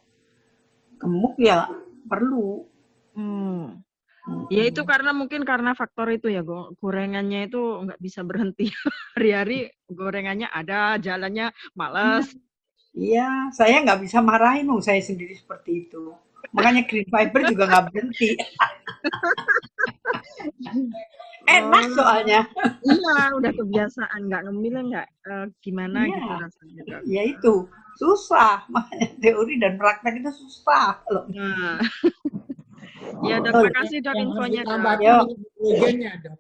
gemuk ya perlu. Hmm. Ya itu karena mungkin karena faktor itu ya, gorengannya itu nggak bisa berhenti. Hari-hari gorengannya ada, jalannya malas. Iya, saya nggak bisa marahin dong, saya sendiri seperti itu. Makanya green fiber juga nggak berhenti. Enak Oh, soalnya. iya, udah kebiasaan nggak ngemil nggak gimana gitu Iya, rasanya, Dok. ya itu susah. Makanya teori dan praktek itu susah loh. Nah, ya Dok, Betul. makasih Dok Yang harus infonya, Dok. ditambahkan Yo, ini hidrogennya, Dok.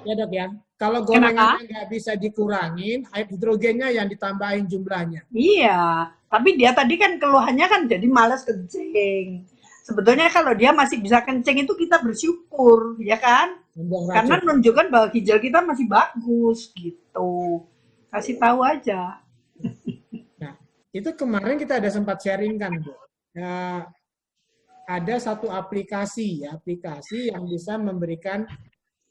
Ya, Dok ya. Kalau kenapa? gorengannya nggak bisa dikurangin, air hidrogennya yang ditambahin jumlahnya. Iya, tapi dia tadi kan keluhannya kan jadi malas kencing. Sebetulnya kalau dia masih bisa kencing itu kita bersyukur, ya kan? Membuang Karena racun. menunjukkan bahwa ginjal kita masih bagus gitu. Kasih tahu aja. Nah, itu kemarin kita ada sempat sharing kan, Bu. Ya, ada satu aplikasi yang bisa memberikan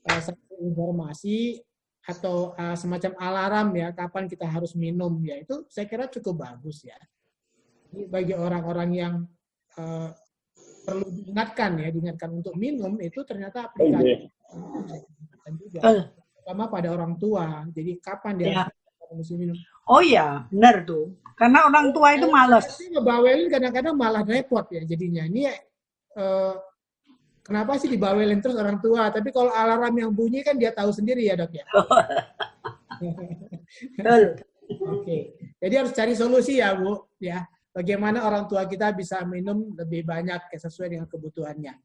satu informasi atau semacam alarm ya kapan kita harus minum ya, itu saya kira cukup bagus ya. Jadi bagi orang-orang yang perlu diingatkan untuk minum, itu ternyata aplikasi juga, terutama pada orang tua. Jadi kapan dia Ya. harus minum. Oh iya, benar tuh. Karena orang tua itu malas. Tapi ngebawelin kadang-kadang malah repot ya jadinya. Ini kenapa sih dibawelin terus orang tua? Tapi kalau alarm yang bunyi kan dia tahu sendiri ya, Dok ya. Betul. Oke. Jadi harus cari solusi ya, Bu, ya. Bagaimana orang tua kita bisa minum lebih banyak sesuai dengan kebutuhannya.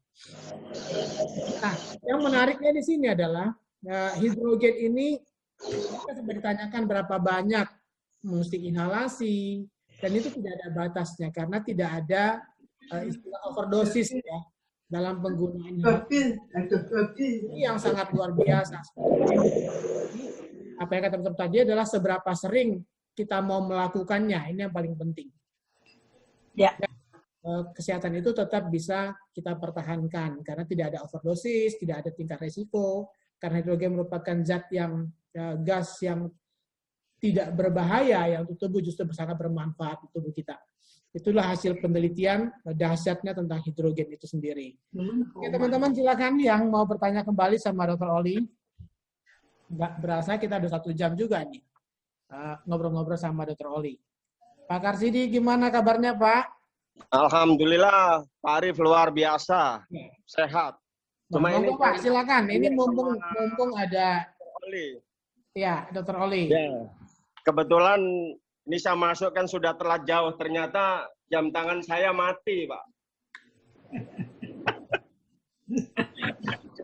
Nah, yang menariknya di sini adalah hidrogen ini kita sempat ditanyakan berapa banyak mesti inhalasi, dan itu tidak ada batasnya karena tidak ada istilah overdosis ya dalam penggunaan ini yang sangat luar biasa. Jadi, apa yang kata Dr. tadi adalah seberapa sering kita mau melakukannya, ini yang paling penting. Ya. Kesehatan itu tetap bisa kita pertahankan karena tidak ada overdosis, tidak ada tingkat resiko, karena hidrogen merupakan zat yang gas yang tidak berbahaya yang untuk tubuh justru sangat bermanfaat untuk tubuh kita. Itulah hasil penelitian dahsyatnya tentang hidrogen itu sendiri. Oke, teman-teman silakan yang mau bertanya kembali sama Dr. Oli. Nggak berasa kita udah 1 jam juga nih ngobrol-ngobrol sama Dr. Oli. Pak Karsidi, gimana kabarnya Pak? Alhamdulillah, Pak Arif luar biasa, sehat. Cuma ini Pak, silakan. Ini mumpung ada Oli. ya Dr. Oli. Ya. Kebetulan ini saya masuk kan sudah telat jauh, ternyata jam tangan saya mati, Pak.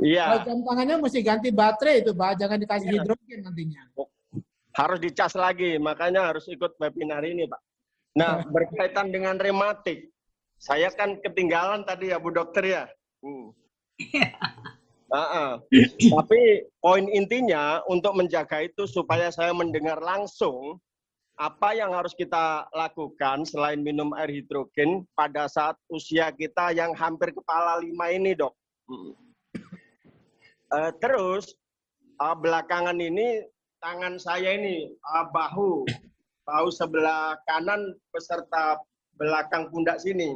Iya. Jam tangannya mesti ganti baterai itu, Pak. Jangan dikasih hidrogen nantinya. Harus dicas lagi, makanya harus ikut webinar ini, Pak. Nah, berkaitan dengan rematik, saya kan ketinggalan tadi ya, Bu Dokter ya. Tapi poin intinya untuk menjaga itu supaya saya mendengar langsung apa yang harus kita lakukan selain minum air hidrogen pada saat usia kita yang hampir kepala 5 ini, Dok. Terus belakangan ini tangan saya ini bahu sebelah kanan beserta belakang pundak sini.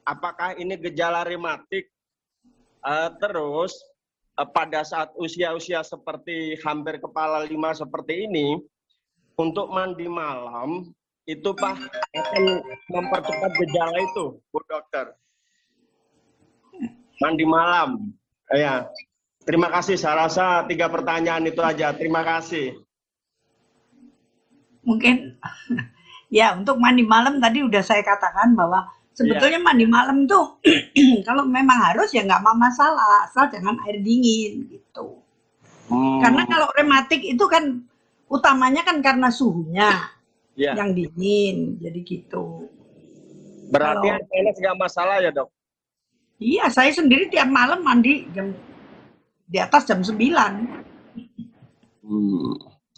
Apakah ini gejala rematik? Terus pada saat usia-usia seperti hampir kepala 5 seperti ini, untuk mandi malam itu Pak akan mempercepat gejala itu, Bu Dokter. Mandi malam. Ya. Terima kasih. Saya rasa 3 pertanyaan itu aja. Terima kasih. Mungkin ya untuk mandi malam tadi udah saya katakan bahwa sebetulnya mandi malam tuh kalau memang harus ya nggak masalah, asal jangan air dingin gitu. Karena kalau rematik itu kan utamanya kan karena suhunya yang dingin, jadi gitu. Berarti air panas nggak masalah ya, Dok? Iya, saya sendiri tiap malam mandi di atas jam 9.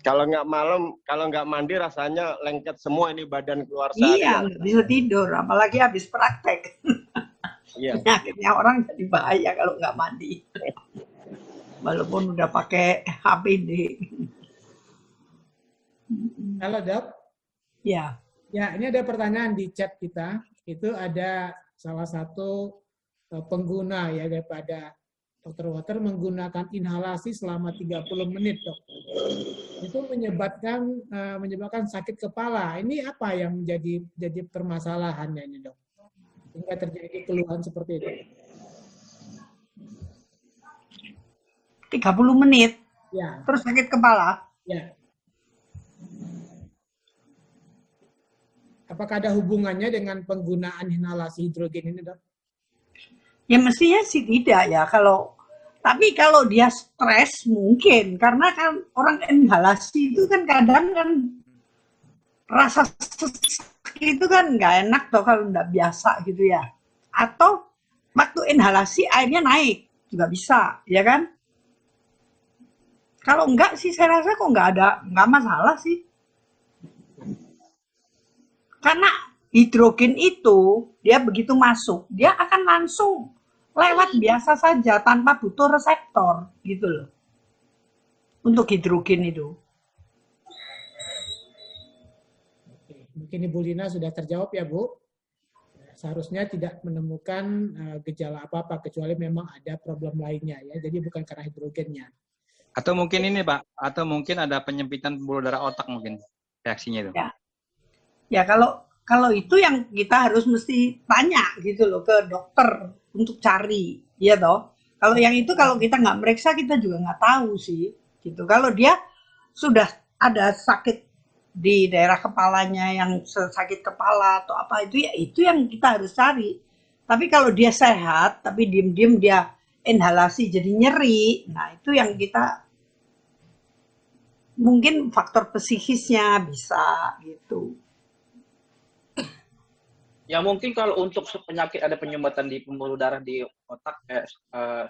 Kalau nggak mandi rasanya lengket semua ini badan keluar Iya, seharian. nggak bisa tidur, apalagi habis praktek. Iya. Penyakitnya orang jadi bahaya kalau nggak mandi. Walaupun udah pakai HPD. Halo Dok. Ya, Ya, ini ada pertanyaan di chat kita. Itu ada salah satu pengguna ya daripada Dr. Walter menggunakan inhalasi selama 30 menit, Dok. Itu menyebabkan sakit kepala. Ini apa yang jadi permasalahannya ini, Dok? Hingga terjadi keluhan seperti itu. 30 menit, Ya, terus sakit kepala. ya. Apakah ada hubungannya dengan penggunaan inhalasi hidrogen ini, Dok? Ya mestinya sih tidak ya, tapi kalau dia stres mungkin, karena kan orang inhalasi itu kan kadang kan rasa sesak itu kan nggak enak toh kalau nggak biasa gitu ya. Atau waktu inhalasi airnya naik juga bisa, ya kan? Kalau enggak sih saya rasa kok nggak masalah sih. Karena hidrogen itu dia begitu masuk, dia akan langsung lewat biasa saja tanpa butuh reseptor gitu loh. Untuk hidrogen itu. Mungkin Ibu Lina sudah terjawab ya, Bu. Seharusnya tidak menemukan gejala apa-apa kecuali memang ada problem lainnya ya. Jadi bukan karena hidrogennya. Atau mungkin ini Pak, atau mungkin ada penyempitan pembuluh darah otak mungkin reaksinya itu. Ya kalau itu yang kita harus mesti tanya gitu loh ke dokter untuk cari, ya toh. Kalau yang itu kalau kita nggak meriksa kita juga nggak tahu sih, gitu. Kalau dia sudah ada sakit di daerah kepalanya yang sakit kepala atau apa itu ya itu yang kita harus cari. Tapi kalau dia sehat tapi diem-diem dia inhalasi jadi nyeri, nah itu yang kita mungkin faktor psikisnya bisa gitu. Ya mungkin kalau untuk penyakit ada penyumbatan di pembuluh darah di otak kayak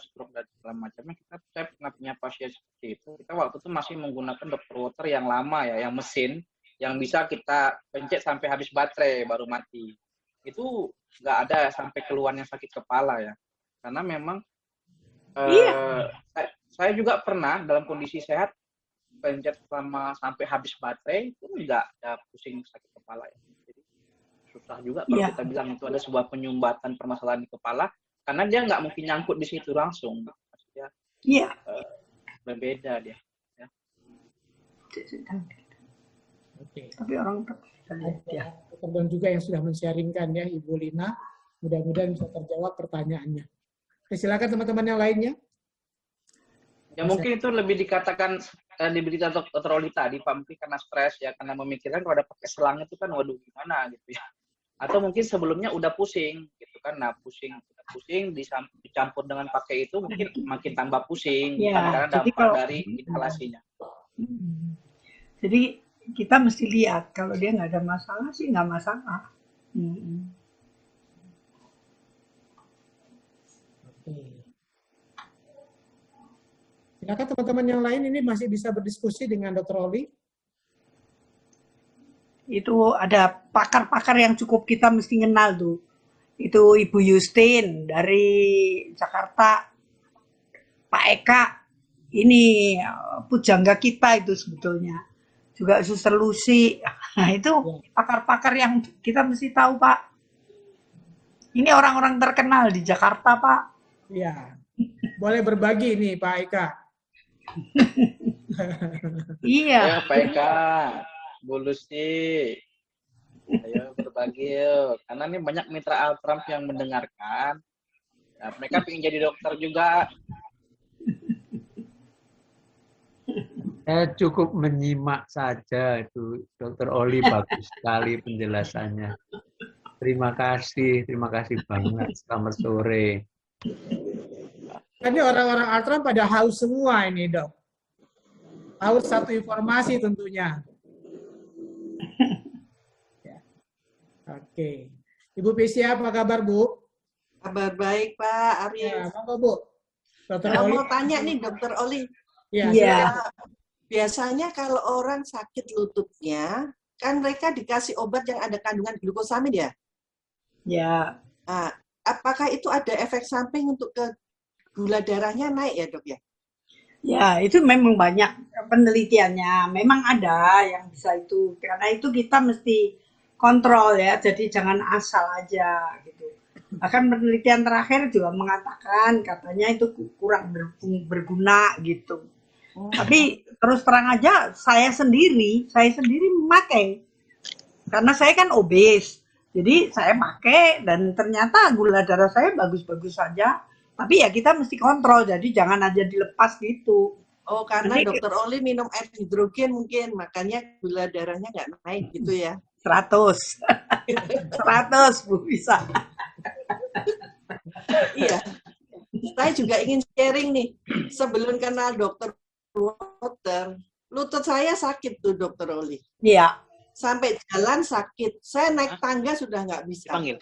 stroke dan segala macamnya, saya pernah punya pasien seperti itu. Kita waktu itu masih menggunakan Dr. Water yang lama ya, yang mesin, yang bisa kita pencet sampai habis baterai baru mati. Itu nggak ada sampai keluarnya sakit kepala ya, karena memang saya juga pernah dalam kondisi sehat pencet sampai habis baterai itu nggak ada pusing sakit kepala ya. Jadi susah juga kalau kita bilang itu ada sebuah penyumbatan permasalahan di kepala, karena dia nggak mungkin nyangkut di situ langsung. Dia berbeda dia. Ya. Oke. Tapi orang dan juga yang sudah men-sharingkan ya Ibu Lina. Mudah-mudahan bisa terjawab pertanyaannya. Oke, silakan teman-teman yang lainnya. Ya mungkin itu lebih dikatakan diberi Dr. Oli tadi Pak, mungkin karena stres ya, karena memikirkan kalau ada pakai selang itu kan waduh gimana gitu ya. Atau mungkin sebelumnya udah pusing gitu kan, nah pusing dicampur dengan pakai itu mungkin makin tambah pusing karena dampak dari inhalasinya. Jadi kita mesti lihat kalau dia nggak ada masalah sih nggak masalah. Silakan teman-teman yang lain ini masih bisa berdiskusi dengan Dr. Oli. Itu ada pakar-pakar yang cukup kita mesti kenal tuh. Itu Ibu Yustin dari Jakarta, Pak Eka, ini pujangga kita itu sebetulnya. Juga Suster Lucy. Nah itu pakar-pakar yang kita mesti tahu Pak. Ini orang-orang terkenal di Jakarta Pak. Iya. Boleh berbagi nih Pak Eka. Iya. Ya, Pak Eka, Bu Lucy, ayo berbagi yuk. Karena ini banyak mitra Altram yang mendengarkan. Nah, mereka ingin jadi dokter juga. Saya cukup menyimak saja itu Dr. Oli, bagus sekali penjelasannya. Terima kasih banget. Selamat sore. Tadi orang-orang Altram pada haus semua ini, Dok. Haus satu informasi tentunya. Ya. Oke. Ibu Pesia, apa kabar, Bu? Kabar baik, Pak Aris. Ya, apa, Bu? Dr. Saya Oli. mau tanya nih, Dr. Oli. Ya, Iya. biasanya kalau orang sakit lututnya, kan mereka dikasih obat yang ada kandungan glukosamid ya. Ya, Nah, apakah itu ada efek samping untuk ke gula darahnya naik ya dok ya? ya itu memang banyak penelitiannya. Memang ada yang bisa itu. Karena itu kita mesti kontrol ya. Jadi jangan asal aja gitu. Bahkan penelitian terakhir juga mengatakan katanya itu kurang berguna gitu. Tapi terus terang aja saya sendiri memakai karena saya kan obes. Jadi saya pakai dan ternyata gula darah saya bagus-bagus saja. Tapi ya kita mesti kontrol, jadi jangan aja dilepas gitu. Oh, karena Nanti dokter Oli minum air hidrogen mungkin, makanya gula darahnya nggak naik gitu ya. 100. 100 Bu bisa. Iya. Saya juga ingin sharing nih. Sebelum kenal dokter Water, lutut saya sakit tuh dokter Oli. Iya. Sampai jalan sakit. Saya naik tangga sudah nggak bisa. Panggil.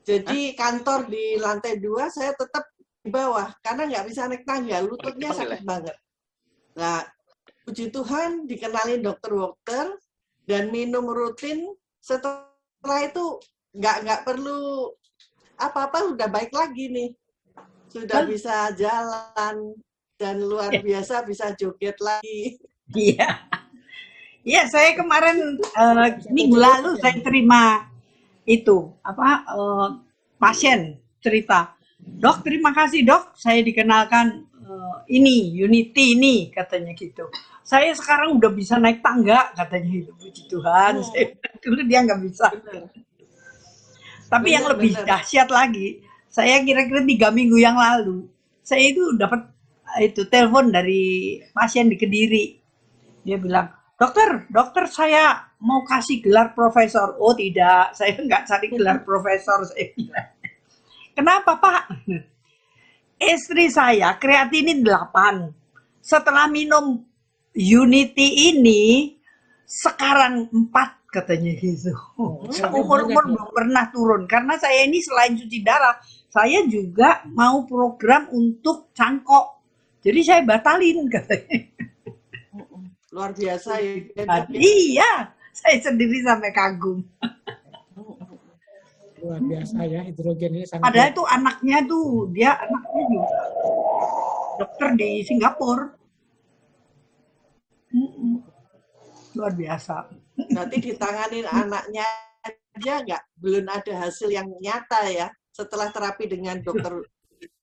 Jadi kantor di lantai 2, saya tetap di bawah karena nggak bisa naik tangga, lututnya sakit banget. Nah, puji Tuhan dikenalin dokter Walter dan minum rutin. Setelah itu nggak perlu apa-apa, udah baik lagi nih, sudah bisa jalan dan luar biasa bisa joget lagi. Iya. Iya, saya kemarin minggu lalu saya terima itu pasien cerita, dok terima kasih dok saya dikenalkan ini Unity ini katanya gitu, saya sekarang udah bisa naik tangga katanya itu, puji Tuhan. Dulu dia nggak bisa. Tapi yang lebih dahsyat lagi, saya kira-kira 3 minggu yang lalu saya itu dapat itu telepon dari pasien di Kediri. Dia bilang, dokter saya mau kasih gelar profesor. Oh tidak, saya nggak cari gelar profesor. Saya bilang, kenapa Pak? Istri saya kreatinin 8. Setelah minum Unity ini, sekarang 4 katanya gitu. Umur-umur belum pernah turun. Karena saya ini selain cuci darah, saya juga mau program untuk cangkok. Jadi saya batalin katanya. Luar biasa ya. Iya, saya sendiri sampai kagum. Luar biasa ya, hidrogen ini sangat. Padahal itu anaknya tuh, dia anaknya juga dokter di Singapura. Luar biasa. Nanti ditanganin anaknya aja belum ada hasil yang nyata ya. Setelah terapi dengan dokter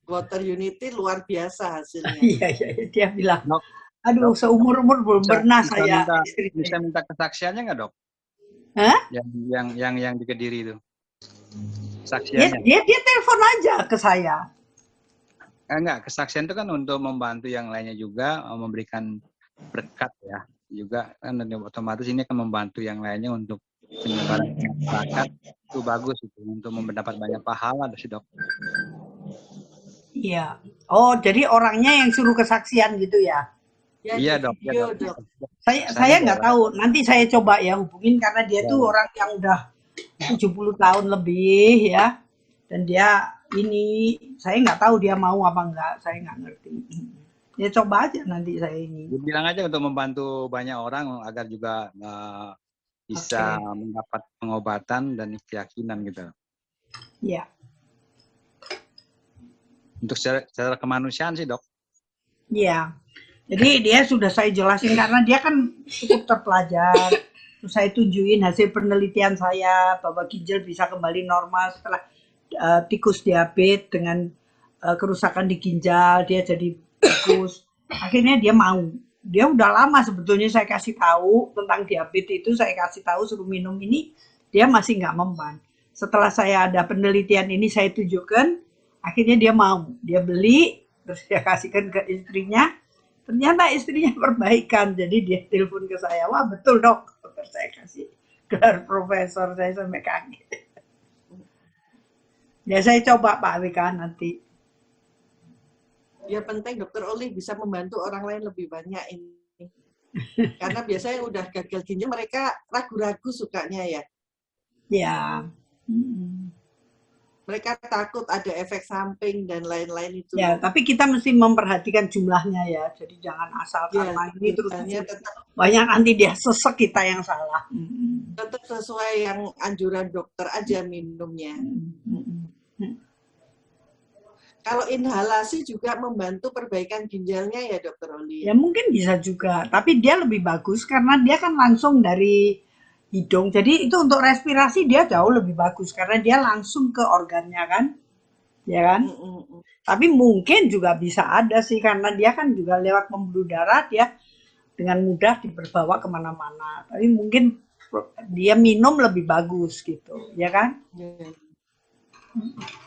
Water Unity luar biasa hasilnya. Iya, dia bilang, aduh seumur-umur belum pernah saya bisa minta kesaksiannya nggak dok? Hah? Yang di Kediri itu. Kesaksiannya. Dia telepon aja ke saya. Enggak, kesaksian itu kan untuk membantu yang lainnya juga, memberikan berkat ya. Juga kan otomatis ini akan membantu yang lainnya untuk penyebaran masyarakat. Itu bagus itu untuk mendapat banyak pahala sih dok. Iya. Oh, jadi orangnya yang suruh kesaksian gitu ya? Ya, iya dok. Ya, dok. Saya nggak tahu. Nanti saya coba ya hubungin karena dia tuh orang yang udah 70 tahun lebih ya. Dan dia ini, saya nggak tahu dia mau apa enggak. Saya nggak ngerti. Ya coba aja nanti saya ini. Bilang aja untuk membantu banyak orang agar juga bisa mendapat pengobatan dan keyakinan gitu. Iya. Untuk secara kemanusiaan sih dok. Iya. Jadi dia sudah saya jelasin karena dia kan cukup terpelajar. Terus saya tunjukin hasil penelitian saya bahwa ginjal bisa kembali normal setelah tikus diabetes dengan kerusakan di ginjal, dia jadi tikus. Akhirnya dia mau. Dia udah lama sebetulnya saya kasih tahu tentang diabetes itu, saya kasih tahu suruh minum ini, dia masih nggak mempan. Setelah saya ada penelitian ini saya tunjukkan, akhirnya dia mau. Dia beli, terus dia kasihkan ke istrinya. Ternyata istrinya perbaikan, jadi dia telepon ke saya, wah betul dok, saya kasih gelar profesor, saya sampai kaget. Ya saya coba Pak WK nanti. Ya penting dokter Oli bisa membantu orang lain lebih banyak ini. Karena biasanya udah gagal ginjal mereka ragu-ragu sukanya ya. Ya. Mereka takut ada efek samping dan lain-lain itu. Ya, tapi kita mesti memperhatikan jumlahnya ya. Jadi jangan asal Ya, karena ini terus jumlahnya tetap banyak nanti dia sesek kita yang salah. tetap sesuai yang anjuran dokter aja minumnya. Kalau inhalasi juga membantu perbaikan ginjalnya ya, Dokter Oli. Ya mungkin bisa juga, tapi dia lebih bagus karena dia kan langsung dari hidung. Jadi itu untuk respirasi dia jauh lebih bagus karena dia langsung ke organnya kan. Ya kan? Tapi mungkin juga bisa ada sih karena dia kan juga lewat pembuluh darah dia dengan mudah dibawa kemana-mana. Tapi mungkin dia minum lebih bagus gitu, ya kan?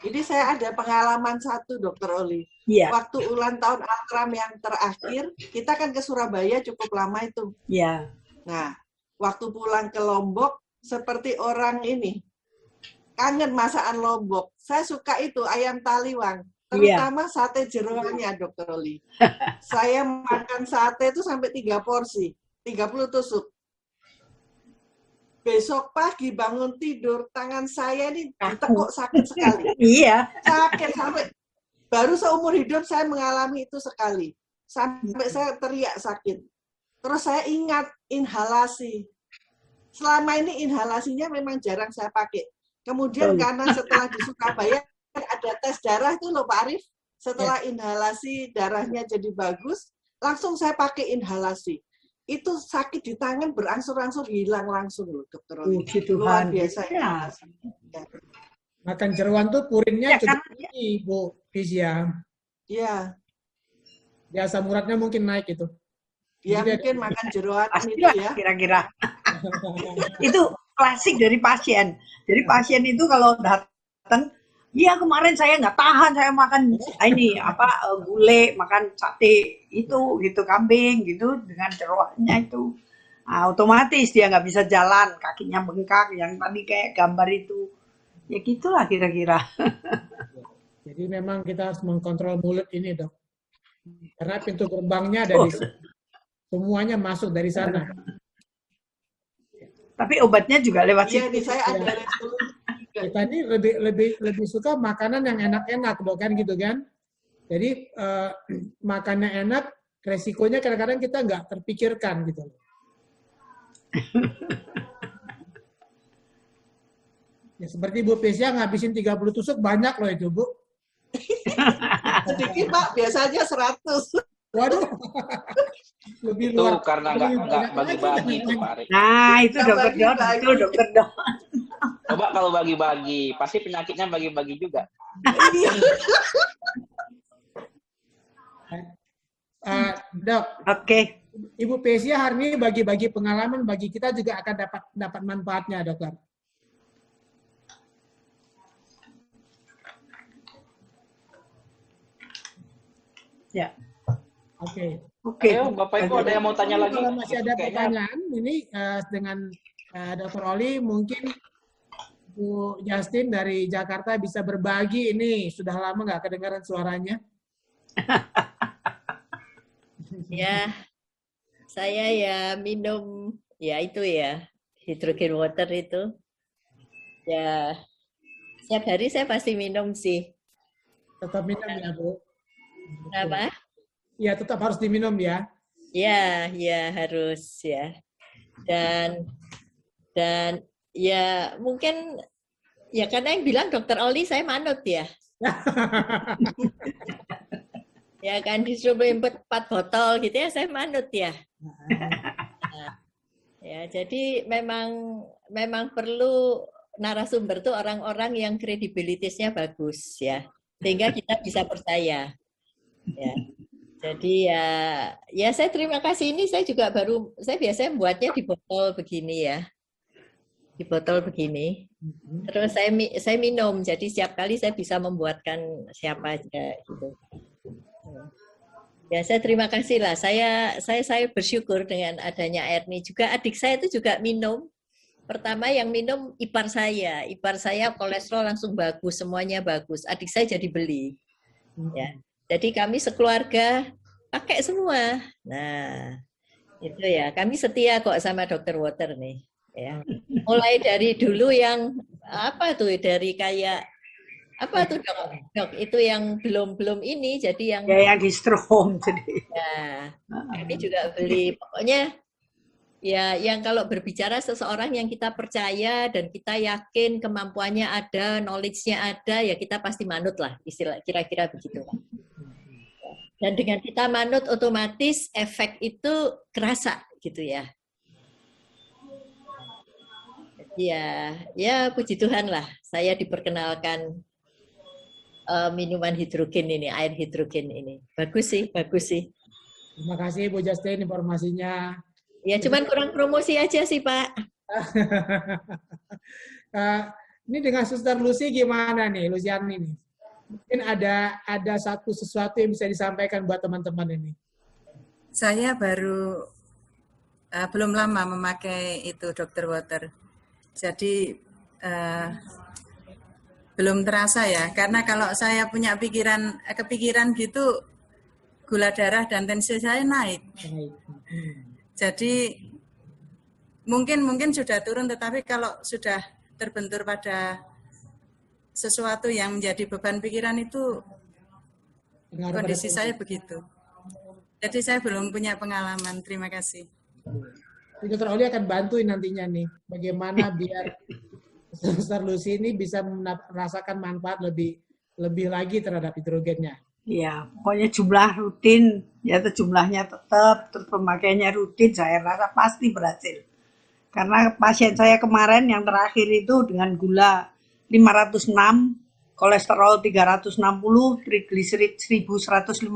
Jadi saya ada pengalaman satu, Dokter Oli. Iya. Waktu ulang tahun Altram yang terakhir, kita kan ke Surabaya cukup lama itu. Iya. Nah, waktu pulang ke Lombok, seperti orang ini, kangen masakan Lombok. Saya suka itu, ayam taliwang. Terutama sate jeroannya, Dokter Oli. Saya makan sate itu sampai 3 porsi, 30 tusuk. Besok pagi bangun tidur, tangan saya ini ditekuk sakit sekali. Iya. Sakit sampai, baru seumur hidup saya mengalami itu sekali. Sampai saya teriak sakit. Terus saya ingat inhalasi. Selama ini inhalasinya memang jarang saya pakai. Kemudian karena setelah di Surabaya ada tes darah itu loh Pak Arif. Setelah inhalasi darahnya jadi bagus, langsung saya pakai inhalasi. Itu sakit di tangan berangsur-angsur hilang langsung loh Dokter Oli. Luar biasa ya. Makan jeroan tuh purinnya Ya, cukup tinggi, Bu Fizia. Iya. Ya, asam uratnya mungkin naik itu. Ya Jadi mungkin makan jeroan itu Pastilah ya. kira-kira. Itu klasik dari pasien. Jadi pasien itu kalau datang, iya kemarin saya nggak tahan, saya makan ini gulai, makan sate itu gitu kambing gitu dengan jeroannya itu. Nah, otomatis dia nggak bisa jalan, kakinya bengkak yang tadi kayak gambar itu. Ya gitulah kira-kira. Jadi memang kita harus mengkontrol mulut ini, Dok. Karena pintu gerbangnya ada di situ. Semuanya masuk dari sana. Tapi obatnya juga lewat Iya, situ. di saya ada resolusi. Kita ini lebih suka makanan yang enak-enak, Dok, kan gitu kan? Jadi makannya enak, resikonya kadang-kadang kita nggak terpikirkan gitu. Ya, seperti Bu Pesia ngabisin 30 tusuk banyak loh itu, Bu. Sedikit Pak, biasanya 100. Waduh. Lebih Itu luar. karena nggak bagi-bagi itu Pak Arif. Nah, itu dokter Don, itu dokter Don. Coba kalau bagi-bagi, pasti penyakitnya bagi-bagi juga. Dok, Oke. Ibu Pesia hari ini bagi-bagi pengalaman bagi kita juga akan dapat manfaatnya, dokter. Ya. Oke. Oke. Ayo, Bapak Ibu ada yang mau tanya lagi? Kalau masih ada Kayaknya pertanyaan, ini dengan Dr. Oli mungkin Bu Justin dari Jakarta bisa berbagi ini. Sudah lama nggak kedengaran suaranya. Ya, saya ya minum ya itu ya hydrogen water itu. Ya, setiap hari saya pasti minum sih. Tetap minum ya, Bu. Kenapa? Ya, tetap harus diminum ya. Ya, ya harus ya. Dan ya mungkin ya karena yang bilang Dokter Oli saya manut ya. Ya kan disuruh 4 botol gitu ya saya manut ya. Nah, ya jadi memang perlu narasumber tuh orang-orang yang kredibilitasnya bagus ya. Sehingga kita bisa percaya. Ya. Jadi ya saya terima kasih ini saya biasanya buatnya di botol begini ya. Di botol begini. Terus saya minum. Jadi setiap kali saya bisa membuatkan siapa aja gitu. Ya saya terima kasih lah. Saya bersyukur dengan adanya Erni juga. Adik saya itu juga minum. Pertama yang minum ipar saya. Ipar saya kolesterol langsung bagus, semuanya bagus. Adik saya jadi beli. Ya. Jadi kami sekeluarga pakai semua. Nah, itu ya. Kami setia kok sama Dr. Water nih. Ya. Mulai dari dulu yang apa tuh dari kayak Apa tuh dok? Dok, itu yang belum ini, jadi yang Ya yang di stroke jadi. ya, ini juga beli. Pokoknya ya yang kalau berbicara seseorang yang kita percaya dan kita yakin kemampuannya ada, knowledge-nya ada, ya kita pasti manut lah, istilah kira-kira begitu. Dan dengan kita manut otomatis efek itu kerasa gitu ya. Ya puji Tuhan lah, saya diperkenalkan minuman hidrogen ini, air hidrogen ini. Bagus sih. Terima kasih Bu Justin informasinya. Ya cuman kurang promosi aja sih Pak. Ini dengan Suster Lucy gimana nih, Luciani nih? Mungkin ada sesuatu yang bisa disampaikan buat teman-teman ini. Saya baru belum lama memakai itu Dr. Water. Jadi belum terasa ya, karena kalau saya punya kepikiran gitu, gula darah dan tensi saya naik. Jadi mungkin sudah turun, tetapi kalau sudah terbentur pada sesuatu yang menjadi beban pikiran itu, kondisi saya begitu. Jadi saya belum punya pengalaman. Terima kasih. Dr. Oli akan bantuin nantinya nih, bagaimana biar Suster Lucy ini bisa merasakan manfaat lebih lagi terhadap hidrogennya. Iya, pokoknya jumlah rutin, ya jumlahnya tetap, terus pemakaiannya rutin, saya rasa pasti berhasil. Karena pasien saya kemarin yang terakhir itu dengan gula 506, kolesterol 360, trigliserid 1150,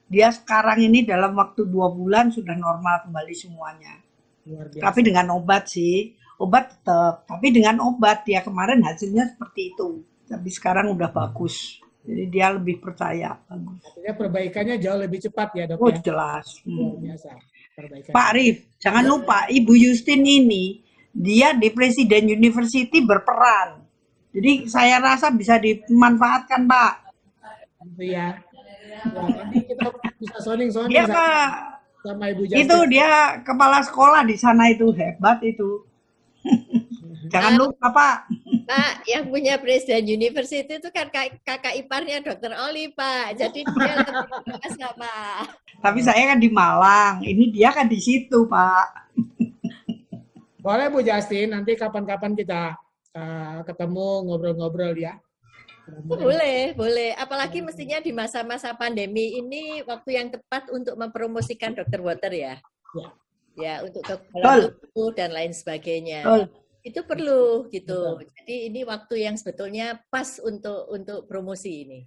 dia sekarang ini dalam waktu 2 bulan sudah normal kembali semuanya. Luar biasa. Tapi dengan obat sih, obat tetap. Tapi dengan obat dia kemarin hasilnya seperti itu. Tapi sekarang udah bagus. Jadi dia lebih percaya. Bagus. Artinya perbaikannya jauh lebih cepat ya dok Oh ya? jelas. Luar biasa. Perbaikannya. Pak Arif, jangan lupa Ibu Justin ini, dia di Presiden University berperan. Jadi saya rasa bisa dimanfaatkan Pak. Gitu ya. Wah, nanti kita bisa soning-soning Dia Pak, sama Ibu Justin. itu dia kepala sekolah di sana itu, hebat itu. Jangan lupa Pak. Pak, yang punya Presiden University itu kan kakak iparnya Dr. Oli, Pak. Jadi dia lebih luas nggak, Pak? Tapi saya kan di Malang, ini dia kan di situ Pak. Boleh Bu Justin, nanti kapan-kapan kita ketemu ngobrol-ngobrol ya. Boleh. Apalagi mestinya di masa-masa pandemi ini waktu yang tepat untuk mempromosikan Dr. Water ya. Ya, untuk kekebalan tubuh dan lain sebagainya. Itu perlu gitu. Jadi ini waktu yang sebetulnya pas untuk promosi ini.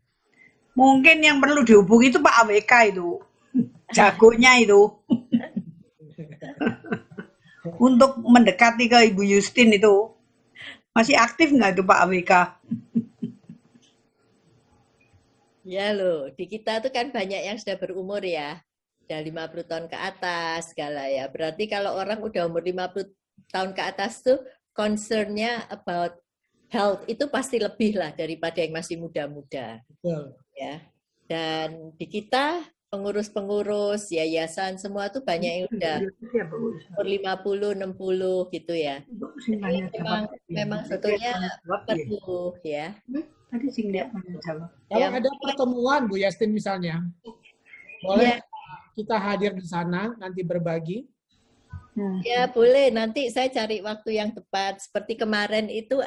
Mungkin yang perlu dihubungi itu Pak AWK itu. Jagonya itu. Untuk mendekati ke Ibu Justin itu. Masih aktif nggak itu Pak AWK? Ya loh, di kita tuh kan banyak yang sudah berumur ya. Udah 50 tahun ke atas segala ya. Berarti kalau orang udah umur 50 tahun ke atas tuh concern-nya about health itu pasti lebih lah daripada yang masih muda-muda. Betul. Ya. Dan di kita pengurus-pengurus, yayasan semua tuh banyak yang udah umur 50, 60 gitu ya. Jadi memang sebetulnya perlu ya. Tadi sih nggak jawab. Kalau ada pertemuan Bu Justin misalnya, boleh kita hadir di sana nanti berbagi. Ya boleh, nanti saya cari waktu yang tepat. Seperti kemarin itu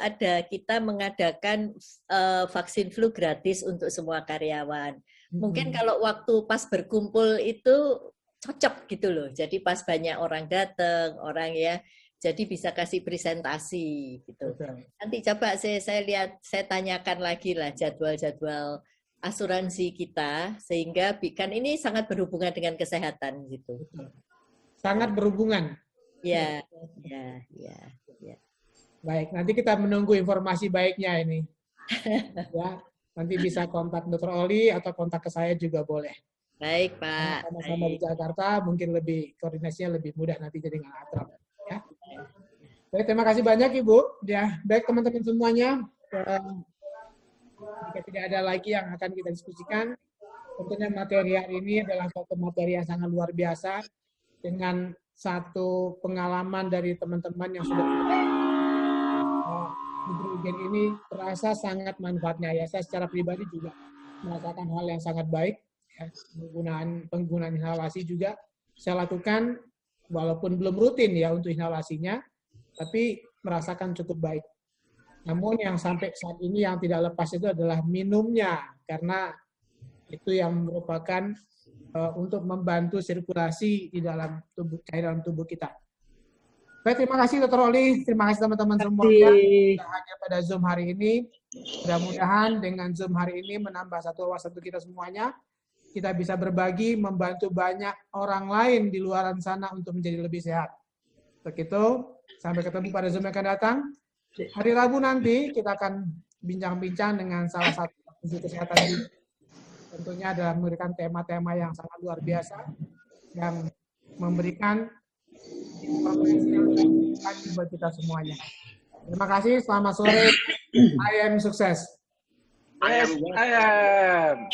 kita mengadakan vaksin flu gratis untuk semua karyawan. Mungkin kalau waktu pas berkumpul itu cocok gitu loh. Jadi pas banyak orang datang, orang ya, jadi bisa kasih presentasi gitu. Nanti coba saya lihat, saya tanyakan lagi lah jadwal-jadwal asuransi kita, sehingga kan ini sangat berhubungan dengan kesehatan gitu. Sangat berhubungan. Ya. Baik, nanti kita menunggu informasi baiknya ini. Ya, nanti bisa kontak Dr. Oli atau kontak ke saya juga boleh. Baik, Pak. Sama-sama di Jakarta, mungkin koordinasinya lebih mudah nanti jadi nggak atrap. Ya. Baik, terima kasih banyak Ibu. Ya, baik teman-teman semuanya. Jika tidak ada lagi yang akan kita diskusikan, tentunya materi hari ini adalah satu materi yang sangat luar biasa dengan satu pengalaman dari teman-teman yang sudah hidrogen ini terasa sangat manfaatnya ya. Saya secara pribadi juga merasakan hal yang sangat baik. Ya, penggunaan inhalasi juga saya lakukan walaupun belum rutin ya untuk inhalasinya, tapi merasakan cukup baik. Namun yang sampai saat ini yang tidak lepas itu adalah minumnya, karena itu yang merupakan untuk membantu sirkulasi di dalam cairan tubuh kita. Baik, terima kasih Dr. Oli, terima kasih teman-teman semuanya yang hadir pada Zoom hari ini. Mudah-mudahan dengan Zoom hari ini menambah satu wawasan untuk kita semuanya. Kita bisa berbagi, membantu banyak orang lain di luar sana untuk menjadi lebih sehat. Untuk itu, sampai ketemu pada Zoom yang akan datang. Hari Rabu nanti kita akan bincang-bincang dengan salah satu praktisi kesehatan juga. Tentunya adalah memberikan tema-tema yang sangat luar biasa yang memberikan informasi yang lebih buat kita semuanya. Terima kasih, selamat sore. I am sukses. I am.